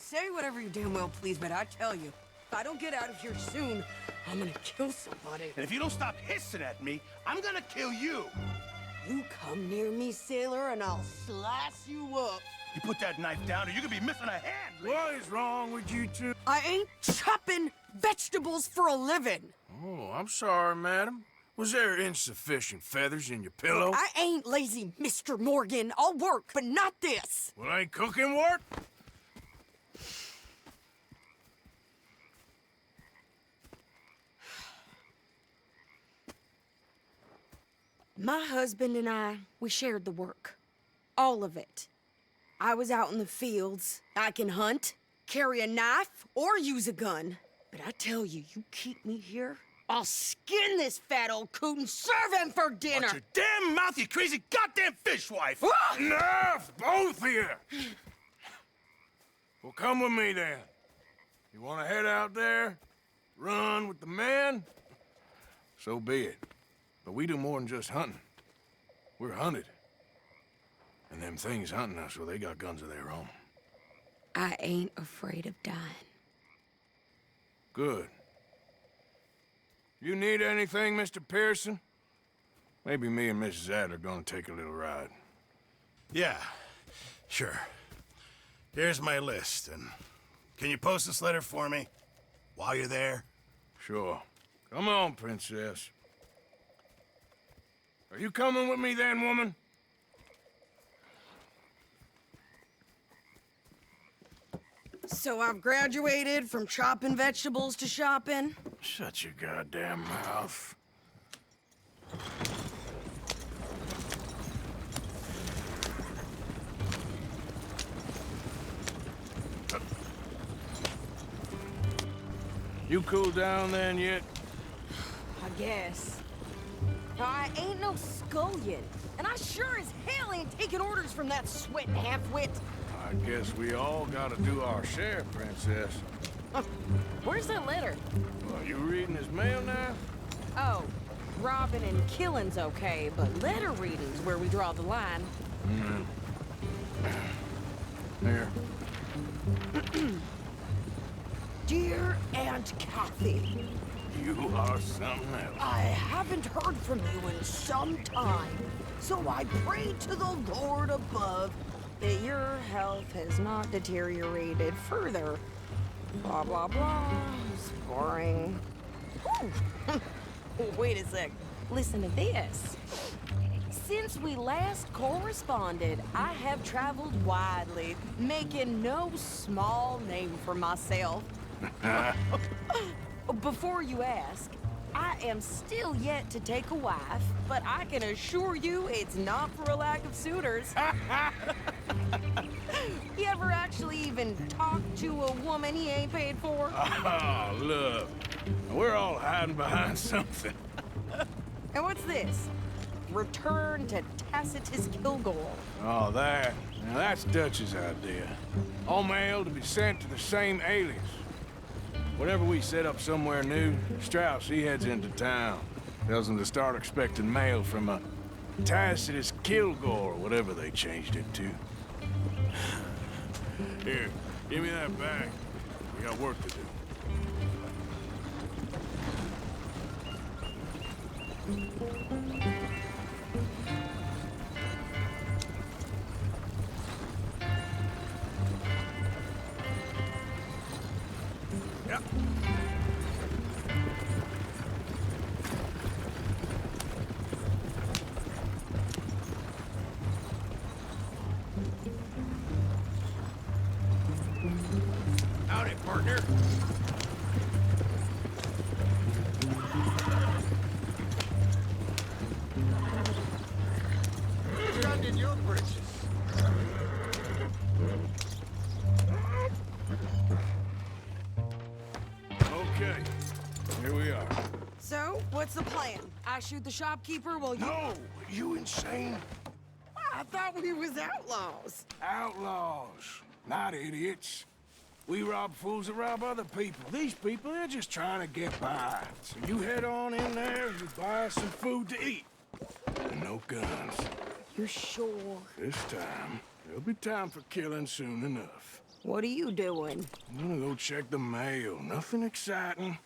say whatever you damn well please, but I tell you, if I don't get out of here soon, I'm gonna kill somebody. And if you don't stop hissing at me, I'm gonna kill you. You come near me, sailor, and I'll slice you up. You put that knife down or you could be missing a hand. What is wrong with you two? I ain't chopping vegetables for a living. Oh, I'm sorry, madam. Was there insufficient feathers in your pillow? I ain't lazy, Mr. Morgan. I'll work, but not this. Well, ain't cooking work? My husband and I, we shared the work. All of it. I was out in the fields. I can hunt, carry a knife, or use a gun. But I tell you, you keep me here, I'll skin this fat old coot and serve him for dinner. Watch your damn mouth, you crazy goddamn fishwife! Enough, both of you! Well, come with me then. You want to head out there, run with the men? So be it. But we do more than just hunting. We're hunted. And them things hunting us, well, they got guns of their own. I ain't afraid of dying. Good. You need anything, Mr. Pearson? Maybe me and Mrs. Adler are gonna take a little ride. Yeah, sure. Here's my list, and can you post this letter for me while you're there? Sure. Come on, Princess. Are you coming with me then, woman? So I've graduated from chopping vegetables to shopping? Shut your goddamn mouth. You cool down then yet? I guess. I ain't no scullion, and I sure as hell ain't taking orders from that sweating half-wit. I guess we all gotta do our share, Princess. Where's that letter? Well, you reading his mail now? Oh, robbing and killing's okay, but letter reading's where we draw the line. Here. Dear Aunt Kathy, You are something else. I haven't heard from you in some time, so I pray to the Lord above that your health has not deteriorated further. Blah, blah, blah. It's boring. Ooh. Wait a sec. Listen to this. Since we last corresponded, I have traveled widely, making no small name for myself. Before you ask, I am still yet to take a wife, but I can assure you it's not for a lack of suitors. You ever actually even talk to a woman he ain't paid for? Oh, look. We're all hiding behind something. And what's this? Return to Tacitus Kilgore. Oh, that. Now, that's Dutch's idea. All mail to be sent to the same alias. Whenever we set up somewhere new, Strauss, he heads into town. Tells them to start expecting mail from a Tacitus Kilgore, or whatever they changed it to. Here, give me that bag. We got work to do. Yep. Howdy, partner. Gun in your britches. Okay, here we are. So, what's the plan? I shoot the shopkeeper while you... No! You insane? I thought we was outlaws. Outlaws, not idiots. We rob fools that rob other people. These people, they're just trying to get by. So you head on in there and you buy some food to eat. And no guns. You sure? This time, there'll be time for killing soon enough. What are you doing? I'm gonna go check the mail. Nothing exciting.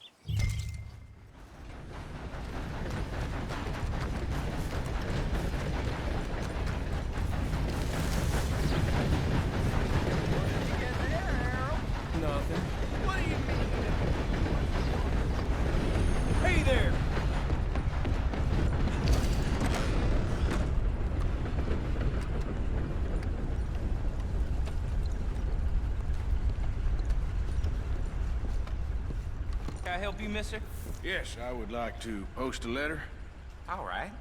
Nothing. What do you mean? Hey there! Can I help you, mister? Yes, I would like to post a letter. All right.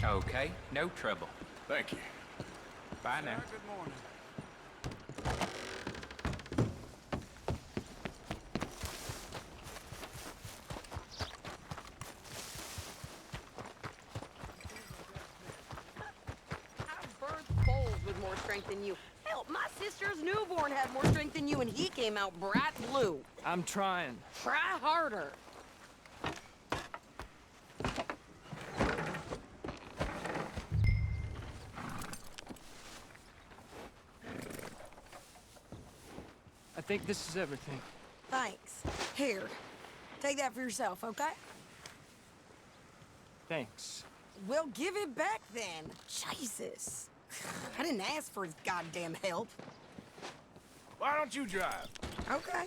Okay, no trouble. Thank you. Bye now. Good morning. With more strength than you. Hell, my sister's newborn had more strength than you, and he came out bright blue. I'm trying. Try harder. I think this is everything. Thanks. Here, take that for yourself, okay? Thanks. Well, give it back then. Jesus. I didn't ask for his goddamn help. Why don't you drive? Okay.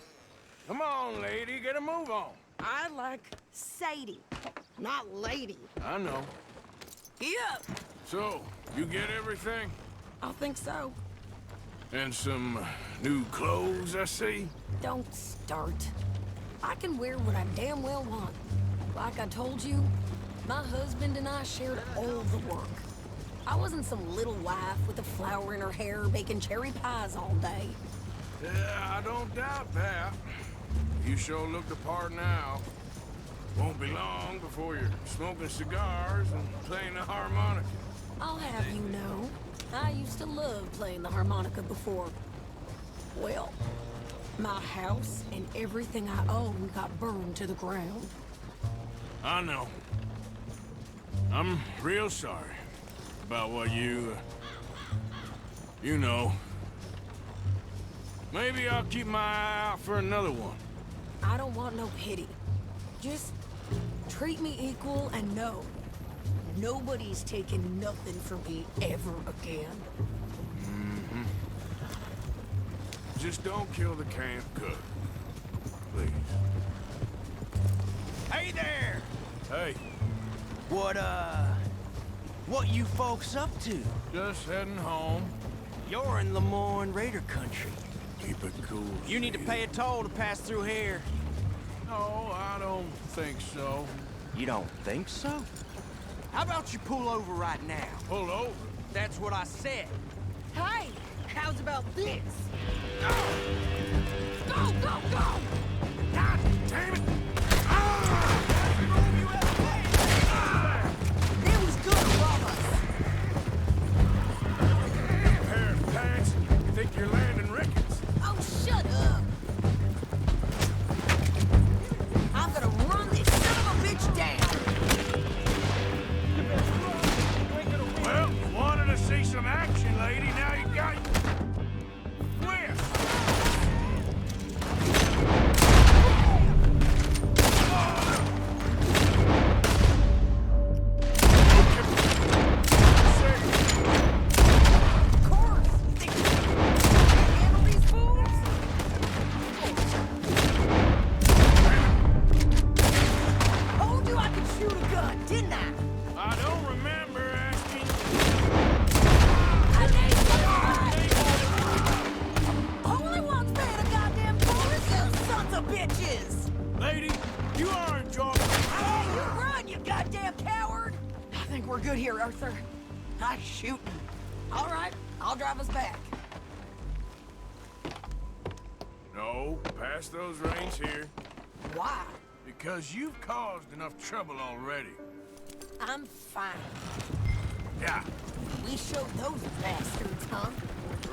Come on, lady, get a move on. I like Sadie, not lady. I know. Yep. So, you get everything? I think so. And some new clothes, I see? Don't start. I can wear what I damn well want. Like I told you, my husband and I shared all the work. I wasn't some little wife with a flower in her hair baking cherry pies all day. Yeah, I don't doubt that. You sure look the part now. Won't be long before you're smoking cigars and playing the harmonica. I'll have you know, I used to love playing the harmonica before. Well, my house and everything I own got burned to the ground. I know. I'm real sorry about what you know. Maybe I'll keep my eye out for another one. I don't want no pity. Just treat me equal and know nobody's taking nothing from me ever again. Mm-hmm. Just don't kill the camp cook. Please. Hey there! Hey. What you folks up to? Just heading home. You're in Lemoyne Raider country. Keep it cool. You need to pay a toll to pass through here. No, I don't think so. You don't think so? How about you pull over right now? Pull over? That's what I said. Hey, how's about this? Go! Go, go, go! God damn it! It was good to rob us. Pair of pants. You think you're landing Ricketts? Oh, shut up! I'm gonna run this son of a bitch down! Well, you wanted to see some action, lady. Now you got... Whip! Those reins here. Why? Because you've caused enough trouble already. I'm fine. Yeah. We showed those bastards, huh?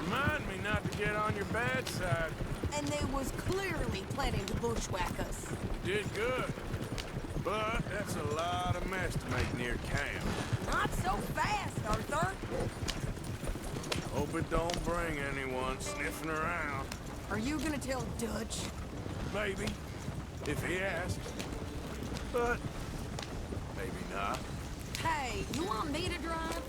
Remind me not to get on your bad side. And they was clearly planning to bushwhack us. Did good. But that's a lot of mess to make near camp. Not so fast, Arthur. Hope it don't bring anyone sniffing around. Are you gonna tell Dutch? Maybe, if he asks. But maybe not. Hey, you want me to drive?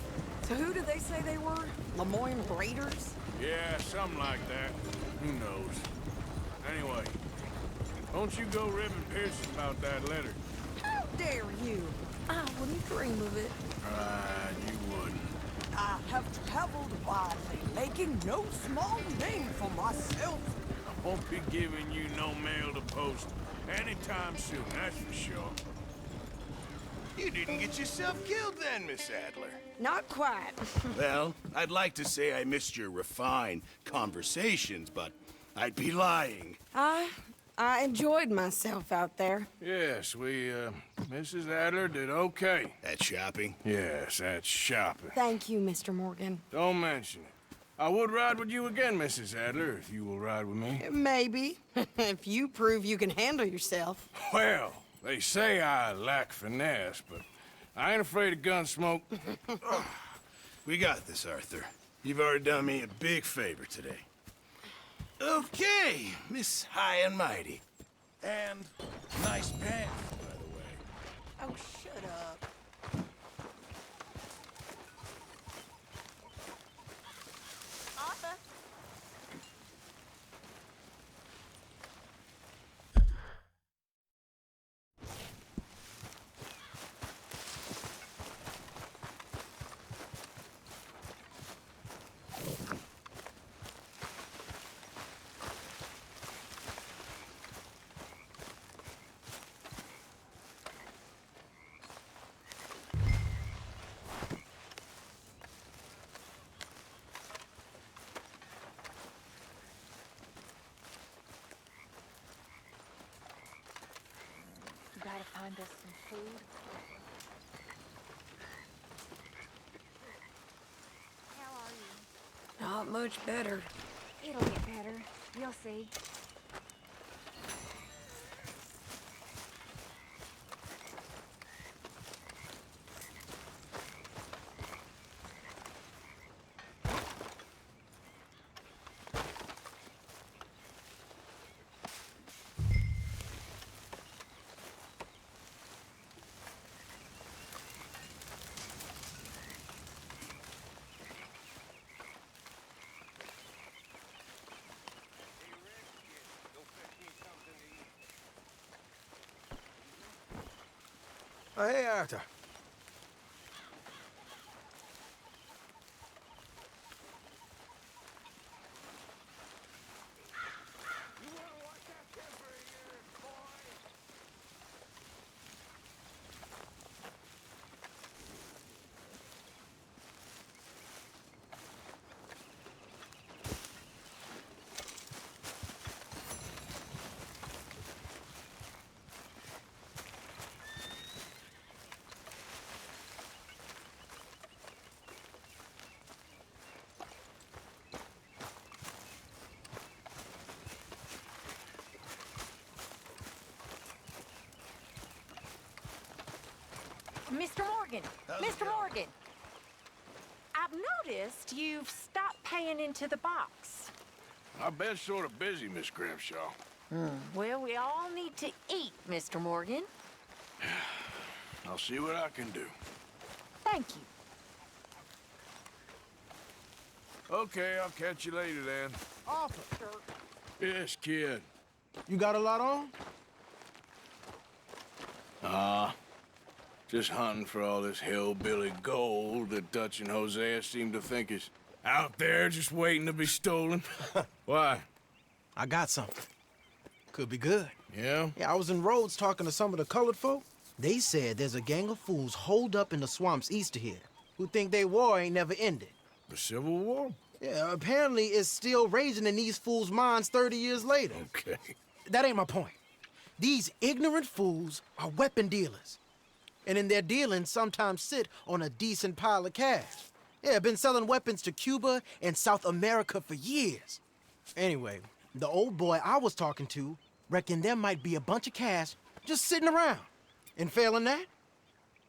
So who did they say they were? Lemoyne Raiders? Yeah, something like that. Who knows? Anyway, don't you go ribbing Pearson about that letter. How dare you? I wouldn't dream of it. Right, you wouldn't. I have traveled widely, making no small name for myself. I won't be giving you no mail to post anytime soon, that's for sure. You didn't get yourself killed then, Miss Adler. Not quite. Well, I'd like to say I missed your refined conversations, but I'd be lying. I enjoyed myself out there. Yes, Mrs. Adler did okay. At shopping? Yes, that's shopping. Thank you, Mr. Morgan. Don't mention it. I would ride with you again, Mrs. Adler, if you will ride with me. Maybe. If you prove you can handle yourself. Well, they say I lack finesse, but I ain't afraid of gun smoke. We got this, Arthur. You've already done me a big favor today. Okay, Miss High and Mighty. And nice pants, by the way. Oh, shut up. Arthur? Gotta find us some food. How are you? Not much better. It'll get better. You'll see. Oh, hey, Arthur. Mr. Morgan! Mr. Morgan! I've noticed you've stopped paying into the box. I've been sort of busy, Miss Grimshaw. Well, we all need to eat, Mr. Morgan. I'll see what I can do. Thank you. Okay, I'll catch you later then. Officer. Yes, kid. You got a lot on? Just hunting for all this hillbilly gold that Dutch and Hosea seem to think is out there just waiting to be stolen. Why? I got something. Could be good. Yeah? Yeah, I was in Rhodes talking to some of the colored folk. They said there's a gang of fools holed up in the swamps east of here who think their war ain't never ended. The Civil War? Yeah, apparently it's still raging in these fools' minds 30 years later. Okay. That ain't my point. These ignorant fools are weapon dealers. and in their dealings sometimes sit on a decent pile of cash. Yeah, been selling weapons to Cuba and South America for years. Anyway, the old boy I was talking to reckoned there might be a bunch of cash just sitting around. And failing that,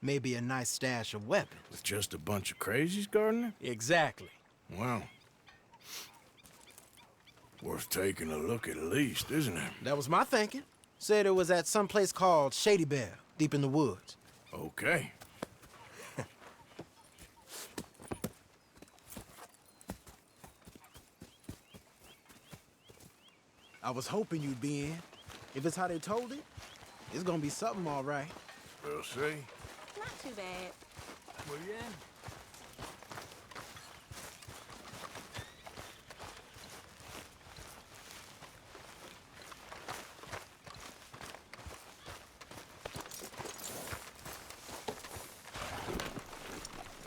maybe a nice stash of weapons. With just a bunch of crazies, Gardner? Exactly. Well, worth taking a look at least, isn't it? That was my thinking. Said it was at some place called Shady Belle, deep in the woods. Okay. I was hoping you'd be in. If it's how they told it, it's gonna be something all right. We'll see. Not too bad. Well, yeah.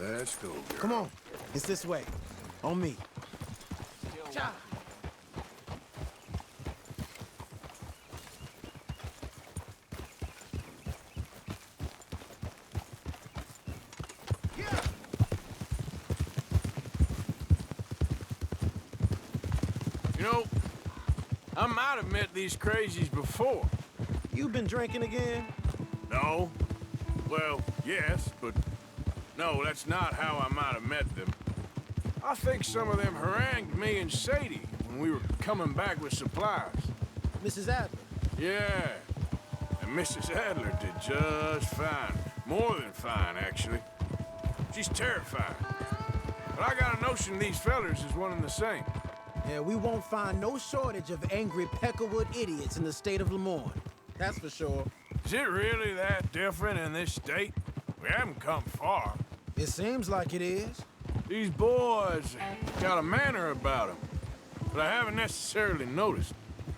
Let's go, girl. Come on. It's this way. On me. Cha. You know, I might have met these crazies before. You been drinking again? No. Well, yes, but no, that's not how I might have met them. I think some of them harangued me and Sadie when we were coming back with supplies. Mrs. Adler? Yeah. And Mrs. Adler did just fine. More than fine, actually. She's terrified. But I got a notion these fellers is one and the same. Yeah, we won't find no shortage of angry Peckerwood idiots in the state of Lemoyne. That's for sure. Is it really that different in this state? We haven't come far. It seems like it is. These boys got a manner about them, but I haven't necessarily noticed.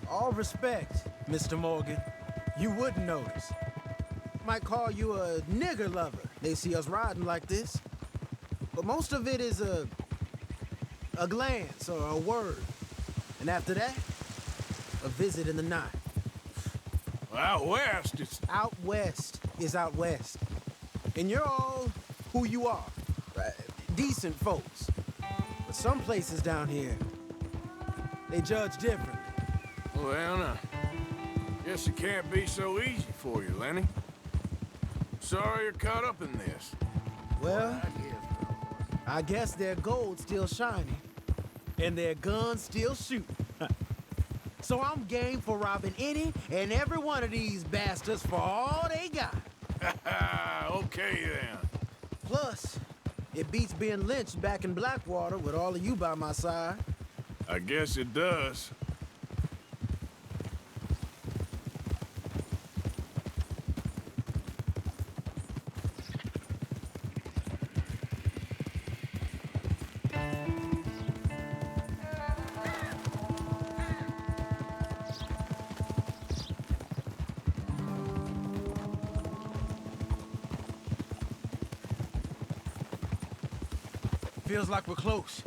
All respect, Mr. Morgan. You wouldn't notice. Might call you a nigger lover. They see us riding like this. But most of it is a glance or a word. And after that, a visit in the night. Well, out west, it's... Out west is out west. And you're all who you are. Decent folks. But some places down here, they judge differently. Well, guess it can't be so easy for you, Lenny. Sorry you're caught up in this. Well, I guess their gold's still shining, and their guns still shooting. So I'm game for robbing any and every one of these bastards for all they got. Okay, then. Plus, it beats being lynched back in Blackwater with all of you by my side. I guess it does. Feels like we're close.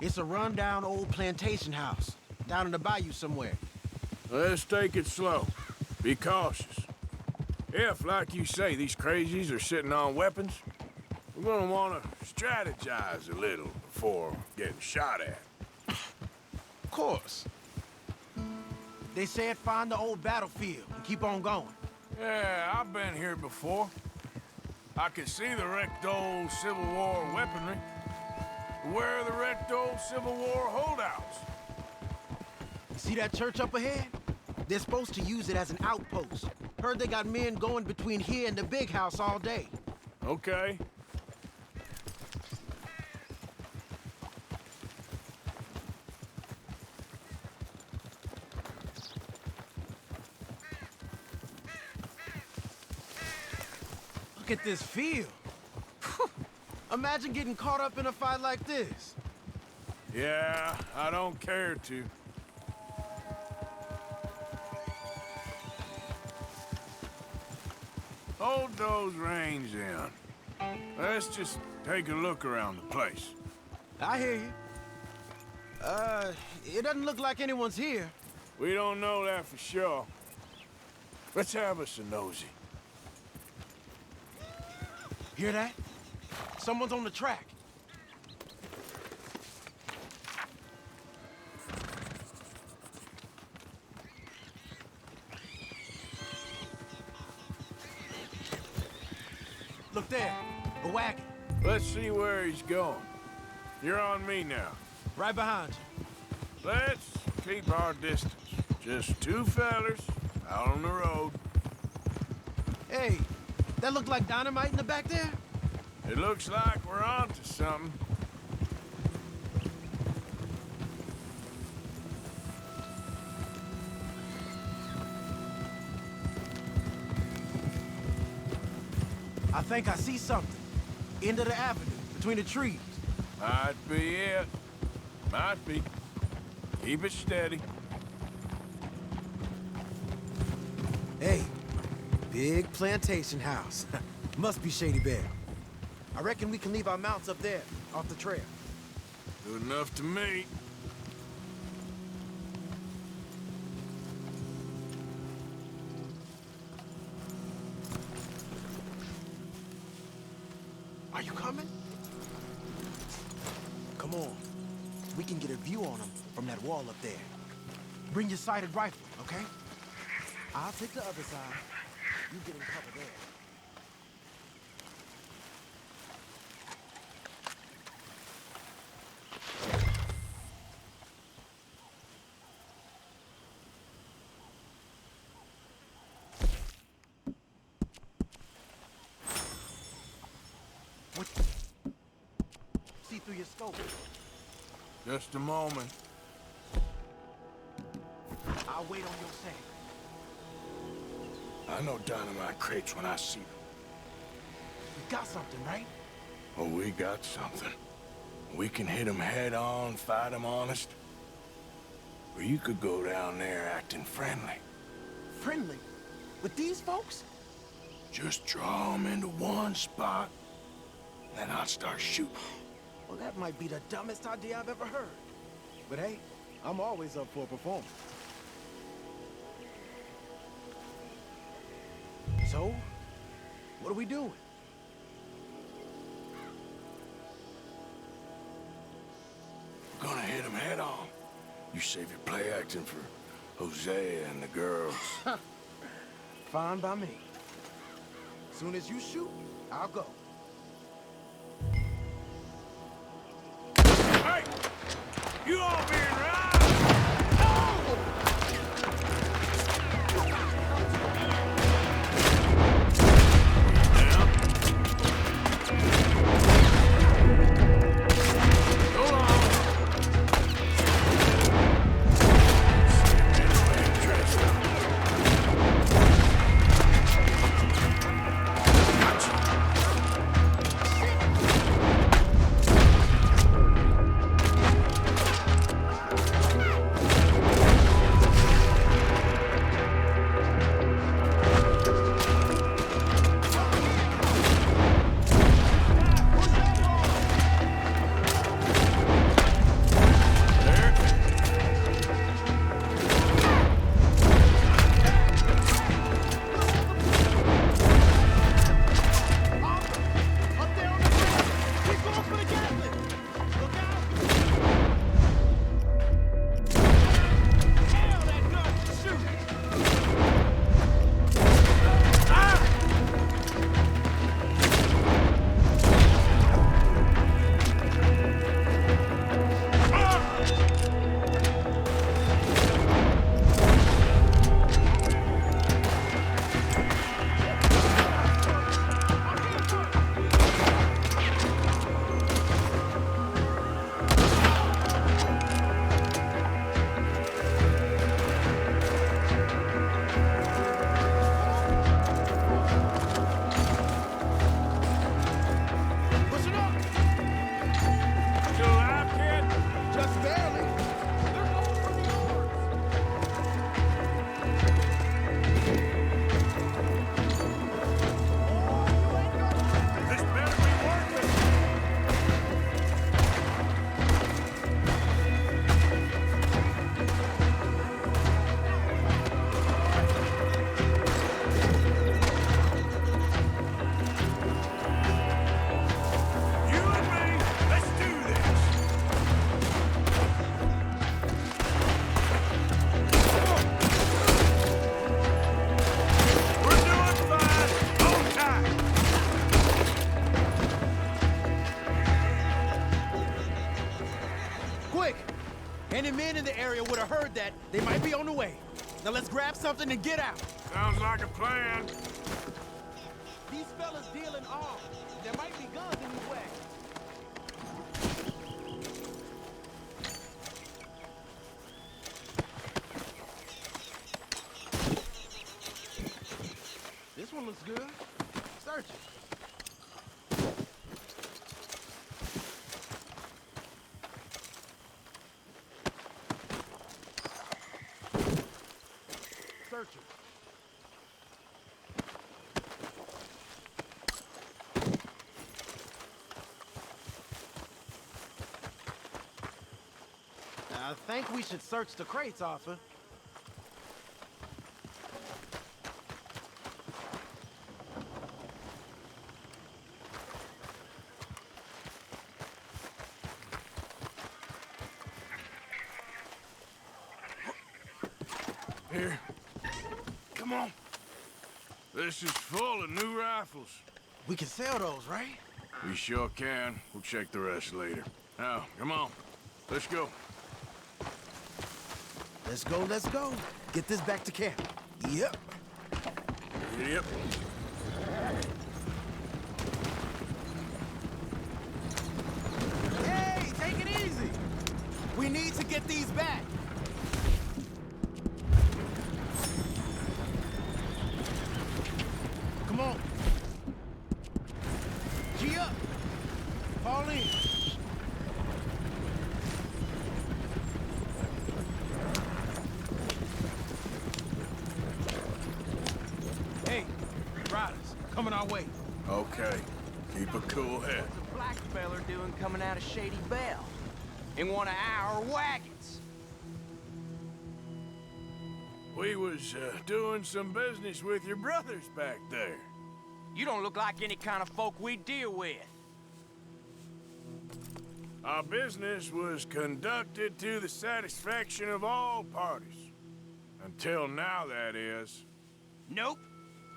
It's a rundown old plantation house, down in the bayou somewhere. Let's take it slow. Be cautious. If, like you say, these crazies are sitting on weapons, we're gonna want to strategize a little before getting shot at. Of course. They said find the old battlefield and keep on going. Yeah, I've been here before. I can see the wrecked old Civil War weaponry. Where are the wrecked old Civil War holdouts? See that church up ahead? They're supposed to use it as an outpost. Heard they got men going between here and the big house all day. Okay. Look at this field. Imagine getting caught up in a fight like this. Yeah, I don't care to. Hold those reins in. Let's just take a look around the place. I hear you. It doesn't look like anyone's here. We don't know that for sure. Let's have us a nosy. Hear that? Someone's on the track. Look there, a wagon. Let's see where he's going. You're on me now. Right behind you. Let's keep our distance. Just two fellers out on the road. Hey, that look like dynamite in the back there? It looks like we're on to something. I think I see something. End of the avenue, between the trees. Might be it. Might be. Keep it steady. Hey, big plantation house. Must be Shady Bear. I reckon we can leave our mounts up there, off the trail. Good enough to me. Are you coming? Come on. We can get a view on them from that wall up there. Bring your sighted rifle, okay? I'll take the other side. You get in cover there. What? See through your scope. Just a moment. I'll wait on your say. I know dynamite crates when I see them. We got something, right? Oh, we got something. We can hit them head on, fight them honest. Or you could go down there acting friendly. Friendly? With these folks? Just draw them into one spot, then I'll start shooting. Well, that might be the dumbest idea I've ever heard. But hey, I'm always up for a performance. So, what are we doing? We're gonna hit them head on. You save your play acting for Hosea and the girls. Fine by me. Soon as you shoot, I'll go. Hey! You all being right? Any men in the area would have heard that. They might be on the way. Now let's grab something and get out. Sounds like a plan. These fellas dealing arms. There might be guns in the way. This one looks good. Search it. Search it. I think we should search the crates, Arthur. Here. Come on. This is full of new rifles. We can sell those, right? We sure can. We'll check the rest later. Now, come on. Let's go. Let's go, let's go. Get this back to camp. Yep. Yep. Hey, take it easy. We need to get these back. Come on. G up. Fall in. Hey, riders, coming our way. Okay. Keep a cool head. What's a black feller doing coming out of Shady Belle? In one of our wagons. We was doing some business with your brothers back there. You don't look like any kind of folk we deal with. Our business was conducted to the satisfaction of all parties. Until now, that is. Nope.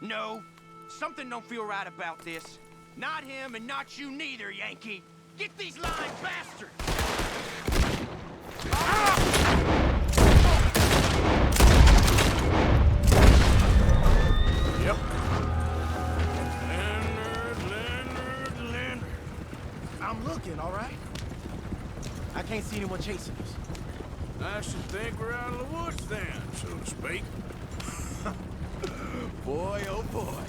No. Something don't feel right about this. Not him and not you neither, Yankee. Get these lines, bastard! Yep. Leonard. I'm looking, all right? I can't see anyone chasing us. I should think we're out of the woods then, so to speak. Boy, oh boy.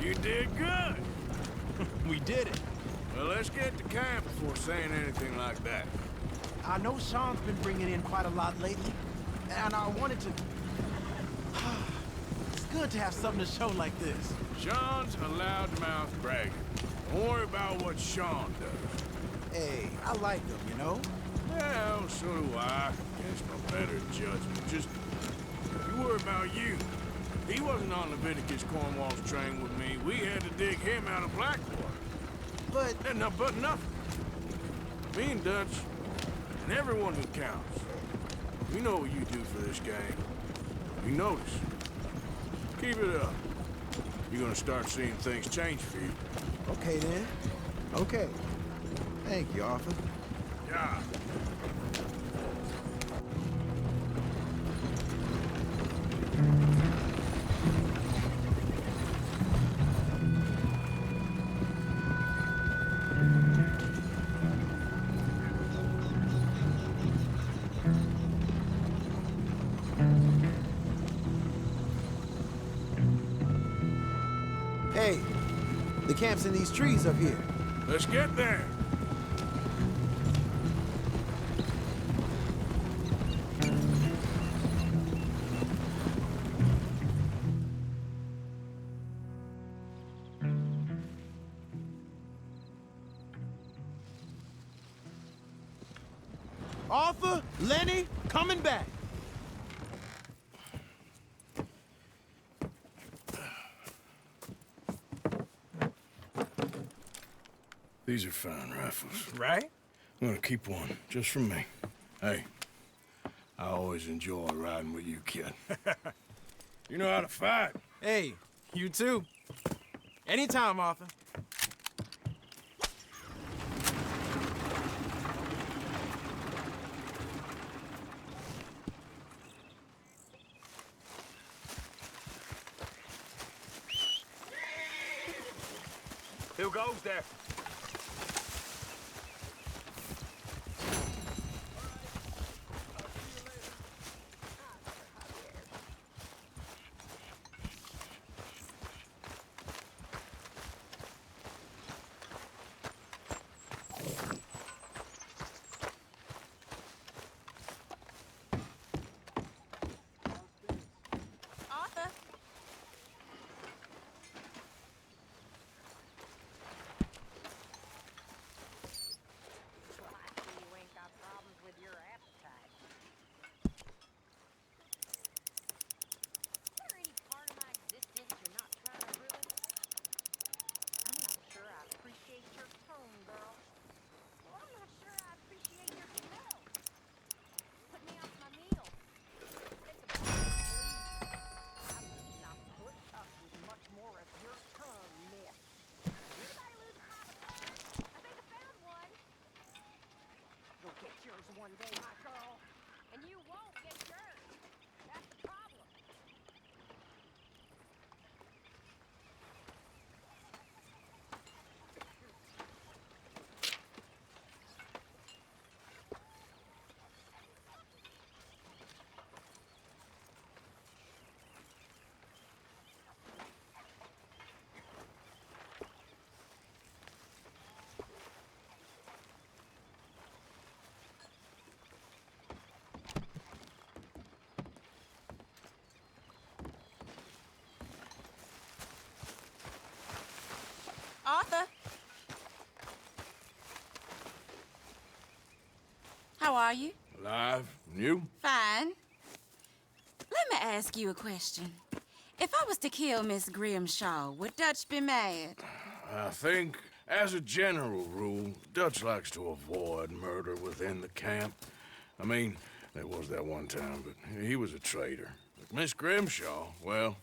You did good. We did it. Well, let's get to camp before saying anything like that. I know Sean's been bringing in quite a lot lately, and I wanted to... It's good to have something to show like this. Sean's a loudmouth bragger. Don't worry about what Sean does. Hey, I like him, you know? Well, so do I. Guess no better judgment. Just, you worry about you. He wasn't on Leviticus Cornwall's train with me. We had to dig him out of Blackwater. But nothing. Me and Dutch, and everyone who counts. We know what you do for this gang. We notice. Keep it up. You're gonna start seeing things change for you. Okay, then. Okay. Thank you, Arthur. Yeah. Hey, the camp's in these trees up here. Let's get there. Arthur, Lenny, coming back. These are fine rifles. Right? I'm gonna keep one, just for me. Hey, I always enjoy riding with you, kid. You know how to fight. Hey, you too. Anytime, Arthur. Who goes there? Arthur? Well, I see you ain't got problems with your appetite. Is there any part of my existence you're not trying to ruin? I'm not sure I appreciate your tone, girl. Well, I'm not sure I appreciate your smell. Put me off my meal. Think about it, please. I would not put up with much more of your tongue, miss. Anybody lose a private eye? I think I found one. You'll get yours one day, my girl. And you won't get yours. That's the problem. Arthur? How are you? Alive? And you? Fine. Let me ask you a question. If I was to kill Miss Grimshaw, would Dutch be mad? I think, as a general rule, Dutch likes to avoid murder within the camp. I mean, there was that one time, but he was a traitor. But Miss Grimshaw, well,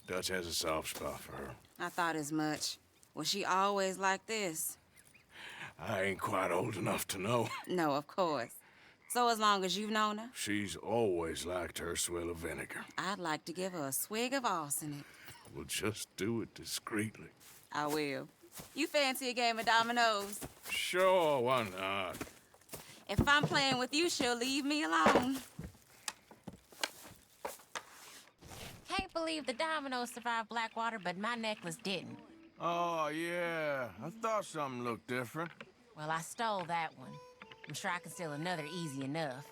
Dutch has a soft spot for her. I thought as much. Was she always like this? I ain't quite old enough to know. No, of course. So as long as you've known her? She's always liked her swill of vinegar. I'd like to give her a swig of arsenic. We'll just do it discreetly. I will. You fancy a game of dominoes? Sure, why not? If I'm playing with you, she'll leave me alone. Can't believe the dominoes survived Blackwater, but my necklace didn't. Oh, yeah. I thought something looked different. Well, I stole that one. I'm sure I can steal another easy enough.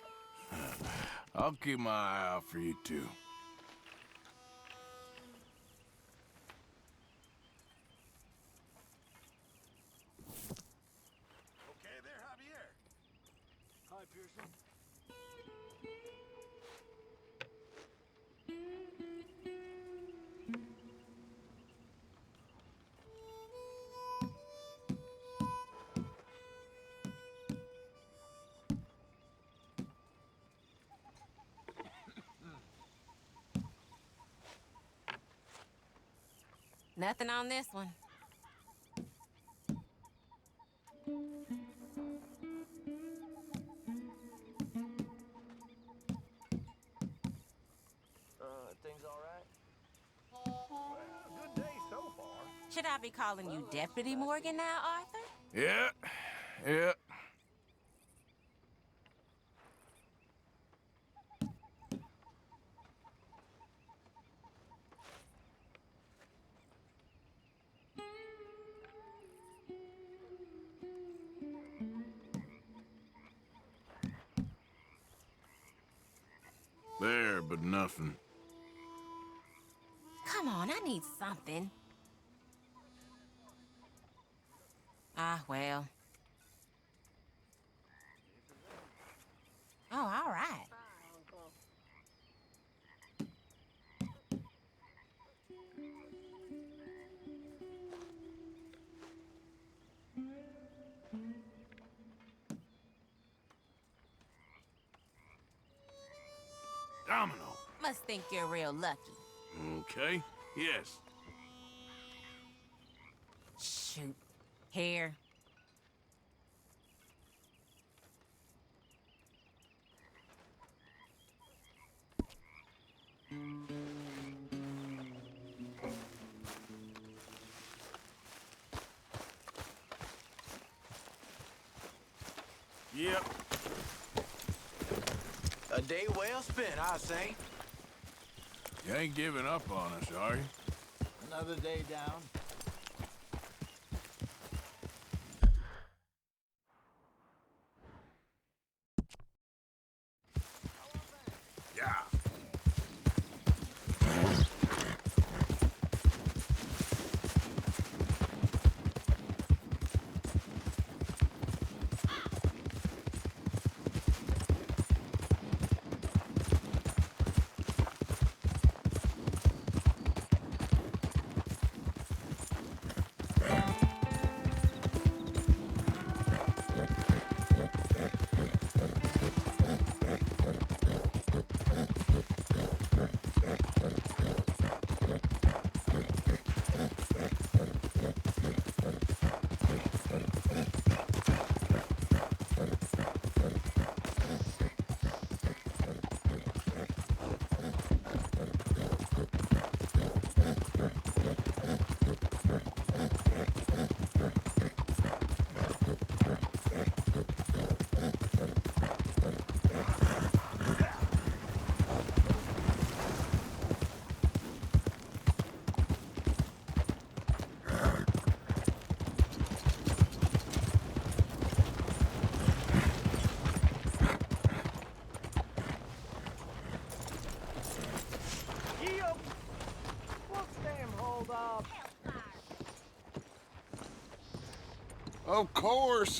I'll keep my eye out for you, too. Okay there, Javier. Hi, Pearson. Nothing on this one. Things all right? Well, good day so far. Should I be calling you Deputy Morgan now, Arthur? Yeah. There, but nothing. Come on, I need something. Ah, well. Oh, all right. Domino. Must think you're real lucky. Okay, yes. Shoot. Here. Yep. A day well spent, I say. You ain't giving up on us, are you? Another day down. Yeah.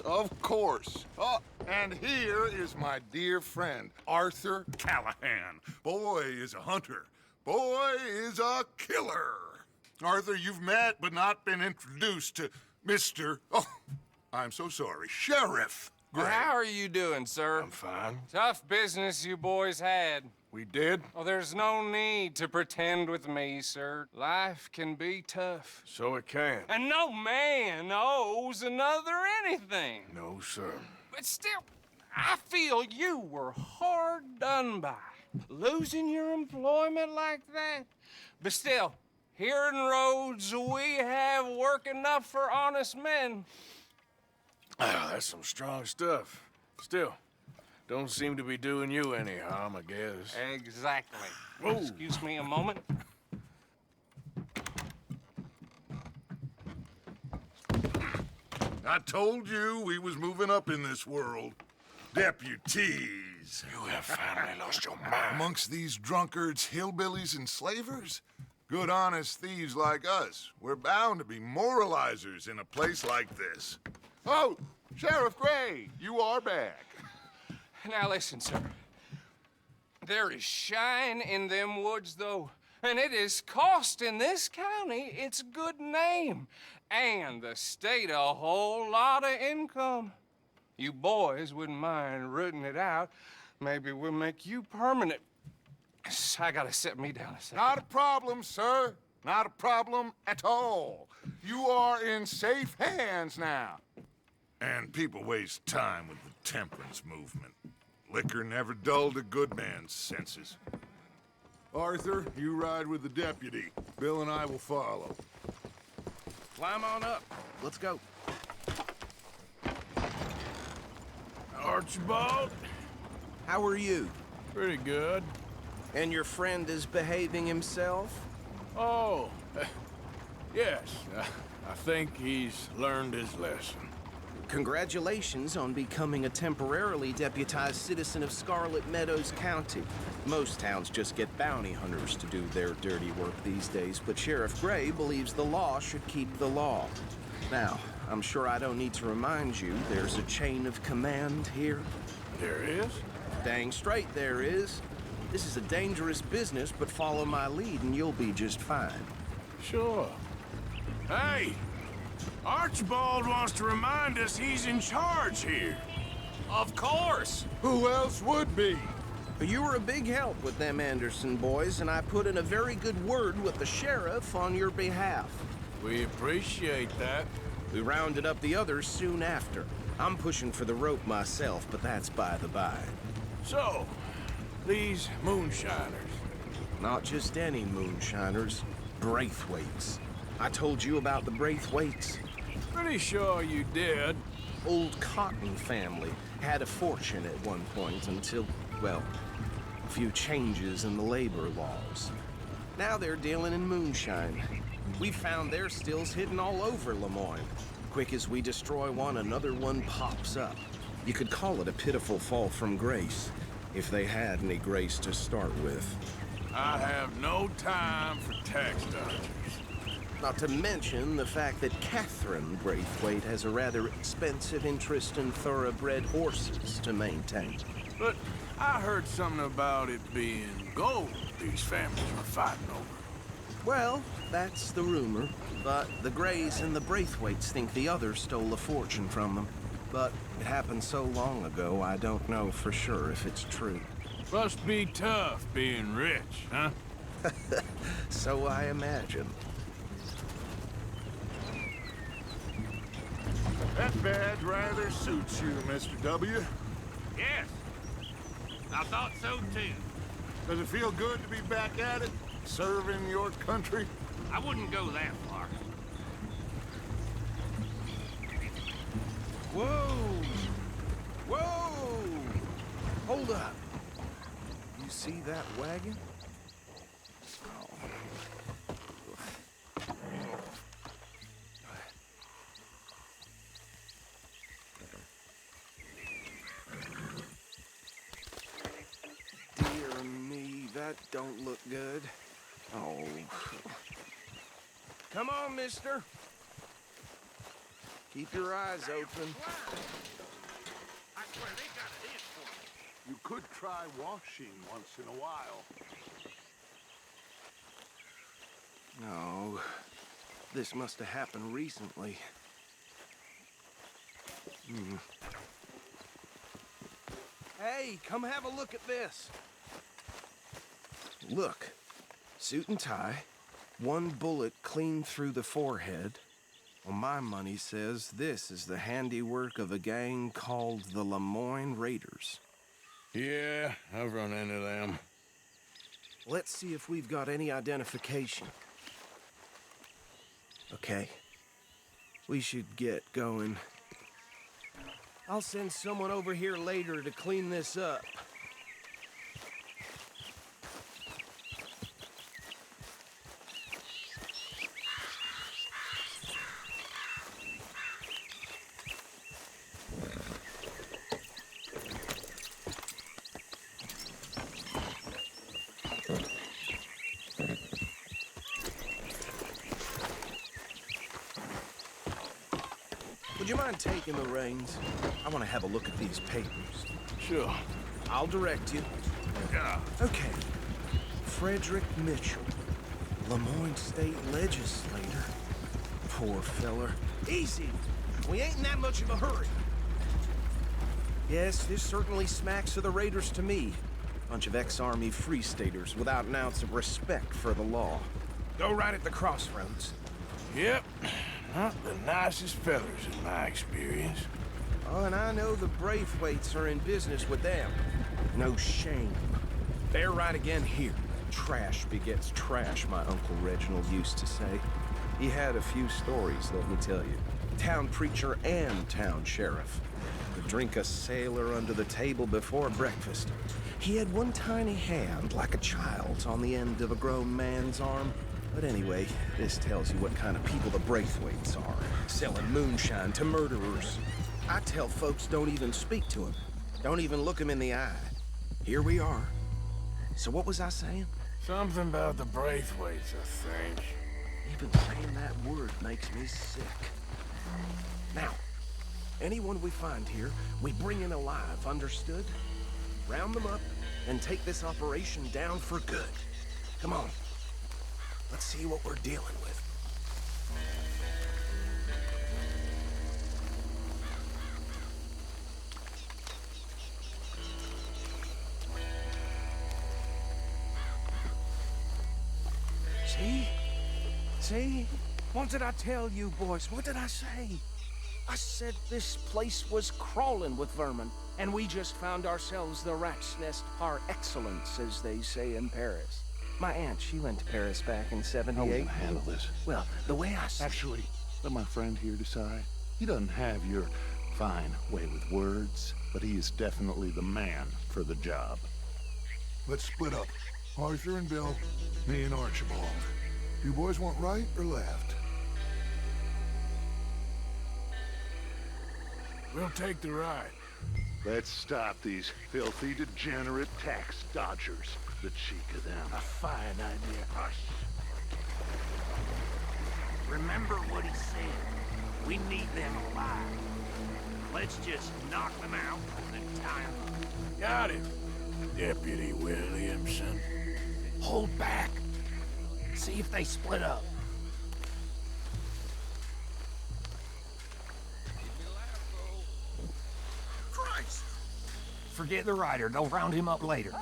Of course. Oh, and here is my dear friend, Arthur Callahan. Boy is a hunter. Boy is a killer. Arthur, you've met but not been introduced to Mr. Oh, I'm so sorry, Sheriff Gray. Well, how are you doing, sir? I'm fine. Tough business you boys had. We did? Oh, there's no need to pretend with me, sir. Life can be tough. So it can. And no man owes another anything. No, sir. But still, I feel you were hard done by. Losing your employment like that. But still, here in Rhodes, we have work enough for honest men. Oh, that's some strong stuff. Still, don't seem to be doing you any harm, I guess. Exactly. Whoa. Excuse me a moment. I told you we was moving up in this world. Deputies. You have finally lost your mind. Amongst these drunkards, hillbillies, and slavers? Good, honest thieves like us. We're bound to be moralizers in a place like this. Oh, Sheriff Gray, you are back. Now listen, sir. There is shine in them woods, though, and it is costing this county its good name and the state a whole lot of income. You boys wouldn't mind rooting it out. Maybe we'll make you permanent. I gotta sit me down a second. Not a problem, sir. Not a problem at all. You are in safe hands now. And people waste time with the temperance movement. Liquor never dulled a good man's senses. Arthur, you ride with the deputy. Bill and I will follow. Climb on up. Let's go. Archibald? How are you? Pretty good. And your friend is behaving himself? Oh, yes. I think he's learned his lesson. Congratulations on becoming a temporarily deputized citizen of Scarlet Meadows County. Most towns just get bounty hunters to do their dirty work these days, but Sheriff Gray believes the law should keep the law. Now, I'm sure I don't need to remind you there's a chain of command here. There is? Dang straight there is. This is a dangerous business, but follow my lead and you'll be just fine. Sure. Hey! Archibald wants to remind us he's in charge here. Of course! Who else would be? You were a big help with them Anderson boys, and I put in a very good word with the sheriff on your behalf. We appreciate that. We rounded up the others soon after. I'm pushing for the rope myself, but that's by the by. So, these moonshiners. Not just any moonshiners. Braithwaites. I told you about the Braithwaites. Pretty sure you did. old Cotton family had a fortune at one point until, well, a few changes in the labor laws. Now they're dealing in moonshine. We found their stills hidden all over Lemoyne. Quick as we destroy one, another one pops up. You could call it a pitiful fall from grace, if they had any grace to start with. I have no time for tax dodgers. Not to mention the fact that Catherine Braithwaite has a rather expensive interest in thoroughbred horses to maintain. But I heard something about it being gold these families were fighting over. Well, that's the rumor. But the Grays and the Braithwaites think the others stole a fortune from them. But it happened so long ago, I don't know for sure if it's true. Must be tough being rich, huh? So I imagine. That badge rather suits you, Mr. W. Yes. I thought so, too. Does it feel good to be back at it? Serving your country? I wouldn't go that far. Whoa! Whoa! Hold up. You see that wagon? Dear me, that don't look good. Oh. Come on, mister. Keep your eyes open. I swear they got it in for me. You could try washing once in a while. No. This must have happened recently. Hey, come have a look at this. Look. Suit and tie. One bullet clean through the forehead. Well, my money says this is the handiwork of a gang called the Lemoyne Raiders. Yeah, I've run into them. Let's see if we've got any identification. Okay. We should get going. I'll send someone over here later to clean this up. Would you mind taking the reins? I want to have a look at these papers. Sure. I'll direct you. Yeah. Okay. Frederick Mitchell, Lemoyne State Legislator. Poor feller. Easy. We ain't in that much of a hurry. Yes, this certainly smacks of the Raiders to me. Bunch of ex-Army Free Staters without an ounce of respect for the law. Go right at the crossroads. Yep. Not the nicest fellas in my experience. Oh, and I know the Braithwaites are in business with them. No shame. They're right again here. Trash begets trash, my Uncle Reginald used to say. He had a few stories, let me tell you. Town preacher and town sheriff. Could drink a sailor under the table before breakfast. He had one tiny hand, like a child's, on the end of a grown man's arm. But anyway, this tells you what kind of people the Braithwaites are. Selling moonshine to murderers. I tell folks don't even speak to him. Don't even look him in the eye. Here we are. So what was I saying? Something about the Braithwaites, I think. Even saying that word makes me sick. Now, anyone we find here, we bring in alive, understood? Round them up and take this operation down for good. Come on. Let's see what we're dealing with. See? See? What did I tell you, boys? What did I say? I said this place was crawling with vermin, and we just found ourselves the rat's nest par excellence, as they say in Paris. My aunt, she went to Paris back in '78. How are we gonna handle this? Well, the way I... Actually, let my friend here decide. He doesn't have your Fine way with words, but he is definitely the man for the job. Let's split up. Arthur and Bill, me and Archibald. You boys want right or left? We'll take the right. Let's stop these filthy, degenerate tax dodgers. The cheek of them. A fine idea. Hush. Remember what he said. We need them alive. Let's just knock them out and tie them up. Got him, Deputy Williamson. Hold back. See if they split up. Christ! Forget the rider. They'll round him up later.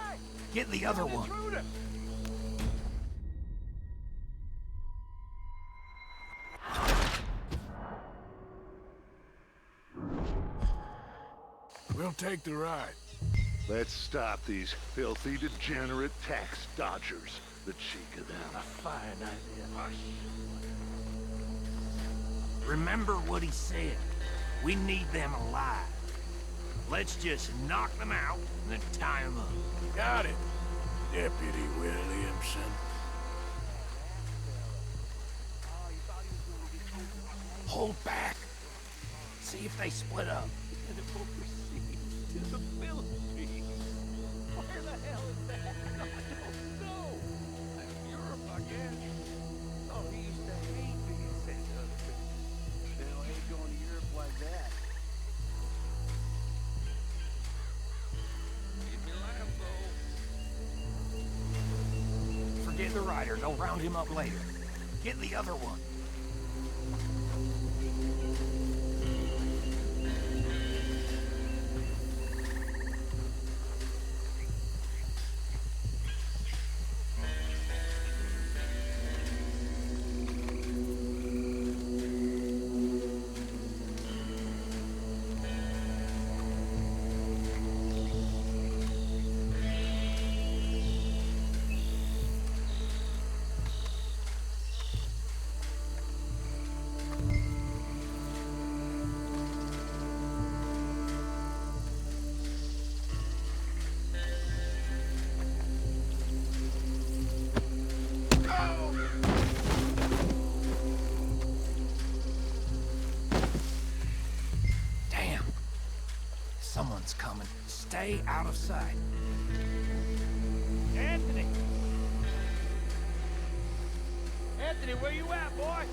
Get the other one. We'll take the right. Let's stop these filthy, degenerate tax dodgers. The cheek of them. A fine idea. Hush. Remember what he said. We need them alive. Let's just knock them out and then tie them up. Got it, Deputy Williamson. Hold back. See if they split up. To the Philippines. Where the hell is that? I don't know. Europe, I guess. Oh, he used to hate being sent to other people. Hell, I ain't going to Europe like that. Give me a laugh, though. Forget the rider. They'll round him up later. Get the other one. Someone's coming. Stay out of sight. Anthony! Anthony, where you at, boy?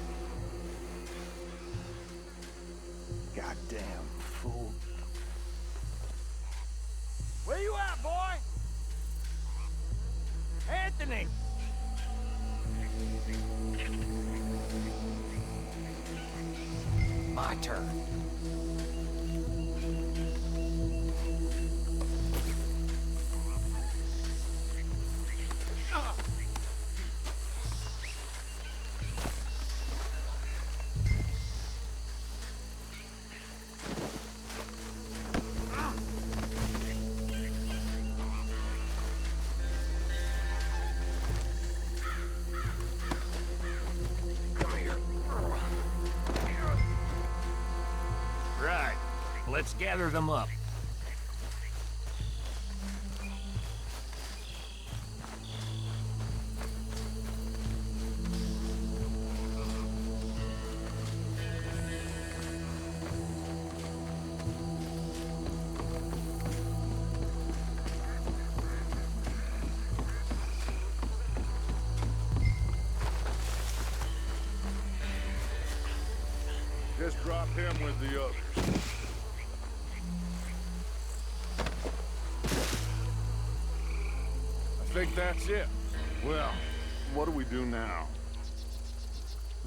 Goddamn fool. Where you at, boy? Anthony! My turn. Let's gather them up. Just drop him with the others. I think that's it. Well, what do we do now?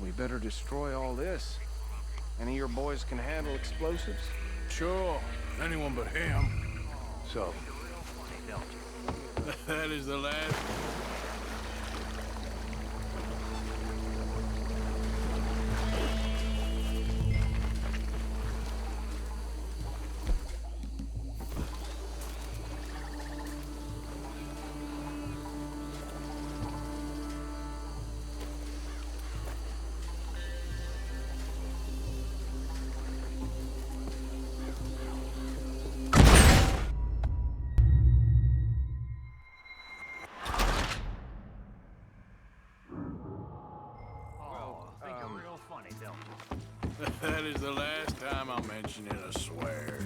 We better destroy all this. Any of your boys can handle explosives? Sure. Anyone but him. So, That is the last. mentioning a swear.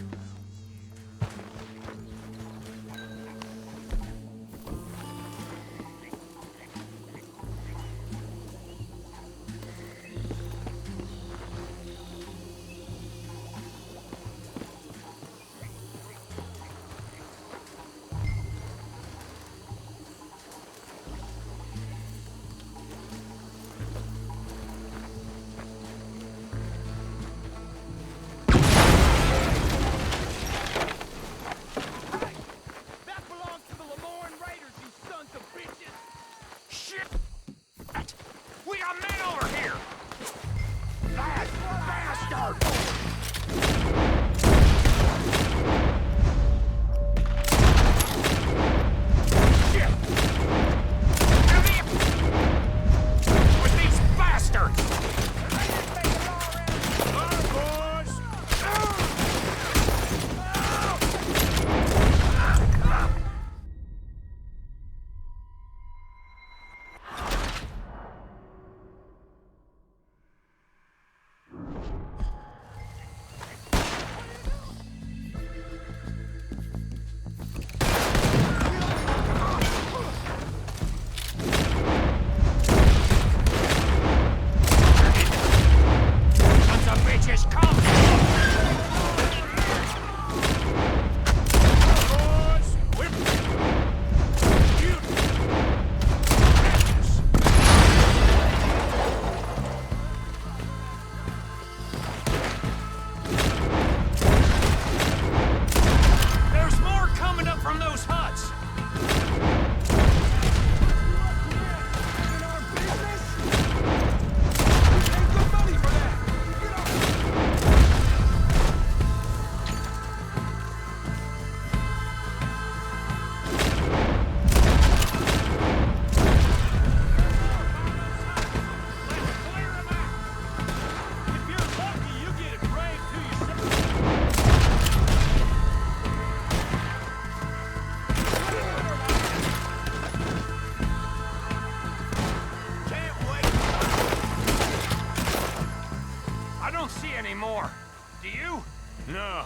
No.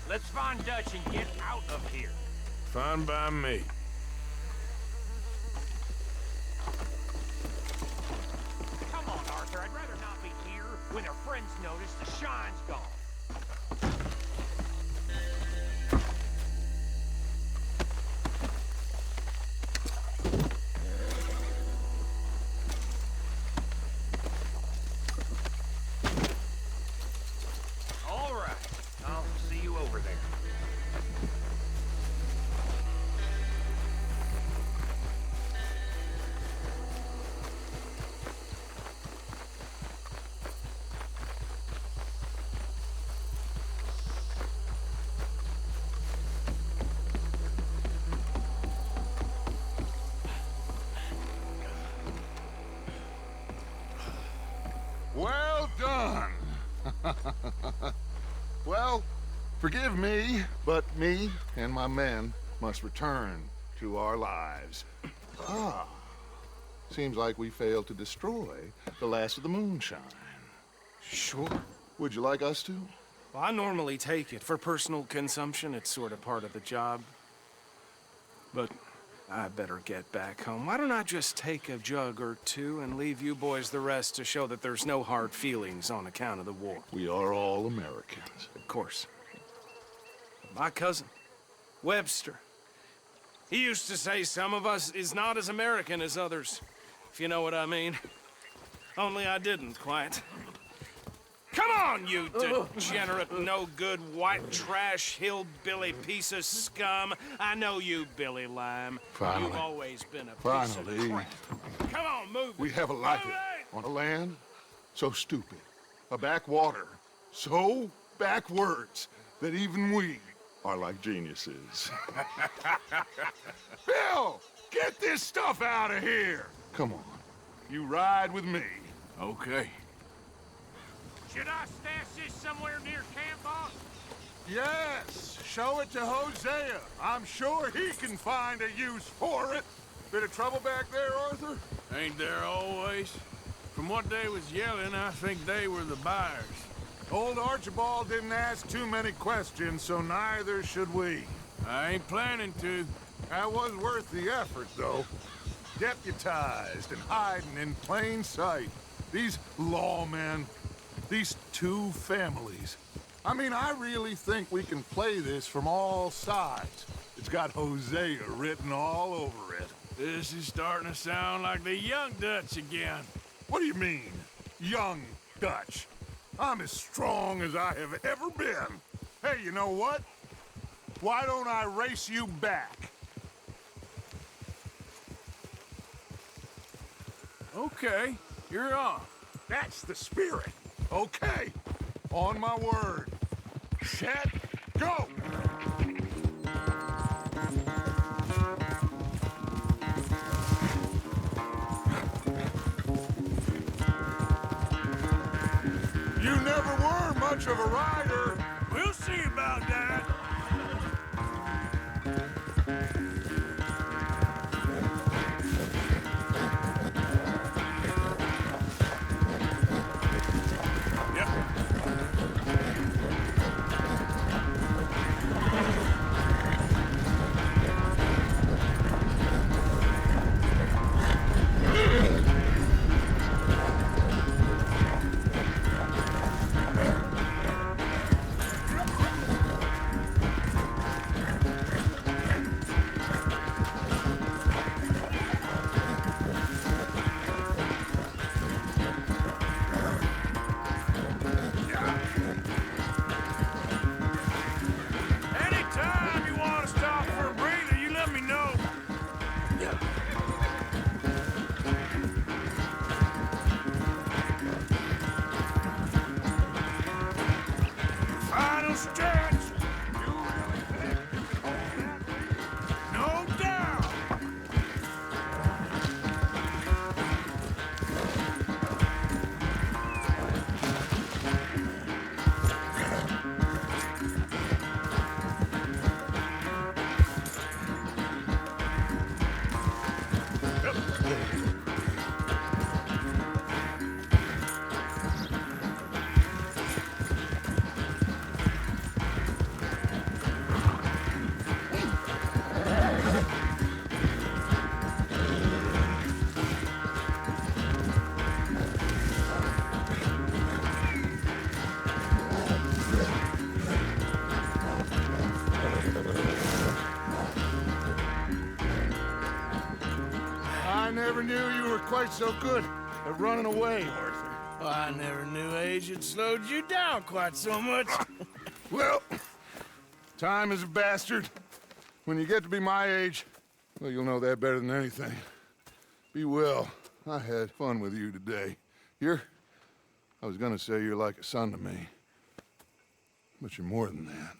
Let's find Dutch and get out of here. Fine by me. Come on, Arthur. I'd rather not be here when our friends notice the shine's gone. All right. I'll see you over there. Well done. Well, forgive me, but me and my men must return to our lives. Ah, seems like we failed to destroy the last of the moonshine. Sure. Would you like us to? Well, I normally take it. For personal consumption, it's sort of part of the job. But I better get back home. Why don't I just take a jug or two and leave you boys the rest to show that there's no hard feelings on account of the war? We are all Americans. Of course. My cousin, Webster, he used to say some of us is not as American as others, if you know what I mean. Only I didn't quite. Come on, you degenerate, no-good, white trash, hillbilly piece of scum. I know you, Billy Lime. Finally. You've always been a piece Finally. of crap. Come on, move. We have a life on a land so stupid, a backwater so backwards that even we are like geniuses. Bill, get this stuff out of here. Come on, you ride with me. Okay. Should I stash this somewhere near camp, boss? Yes, show it to Hosea. I'm sure he can find a use for it. Bit of trouble back there, Arthur? Ain't there always? From what they was yelling, I think they were the buyers. Old Archibald didn't ask too many questions, so neither should we. I ain't planning to. That was worth the effort, though. Deputized and hiding in plain sight. These lawmen, these two families. I mean, I really think we can play this from all sides. It's got Hosea written all over it. This is starting to sound like the young Dutch again. What do you mean, young Dutch? I'm as strong as I have ever been. Hey, you know what? Why don't I race you back? Okay, you're on. That's the spirit. Okay, on my word. Set, go! You never were much of a rider. We'll see about that. I never knew you were quite so good at running away, Arthur. Well, I never knew age had slowed you down quite so much. Well, time is a bastard. When you get to be my age, well, you'll know that better than anything. Be well. I had fun with you today. I was gonna say you're like a son to me, but you're more than that.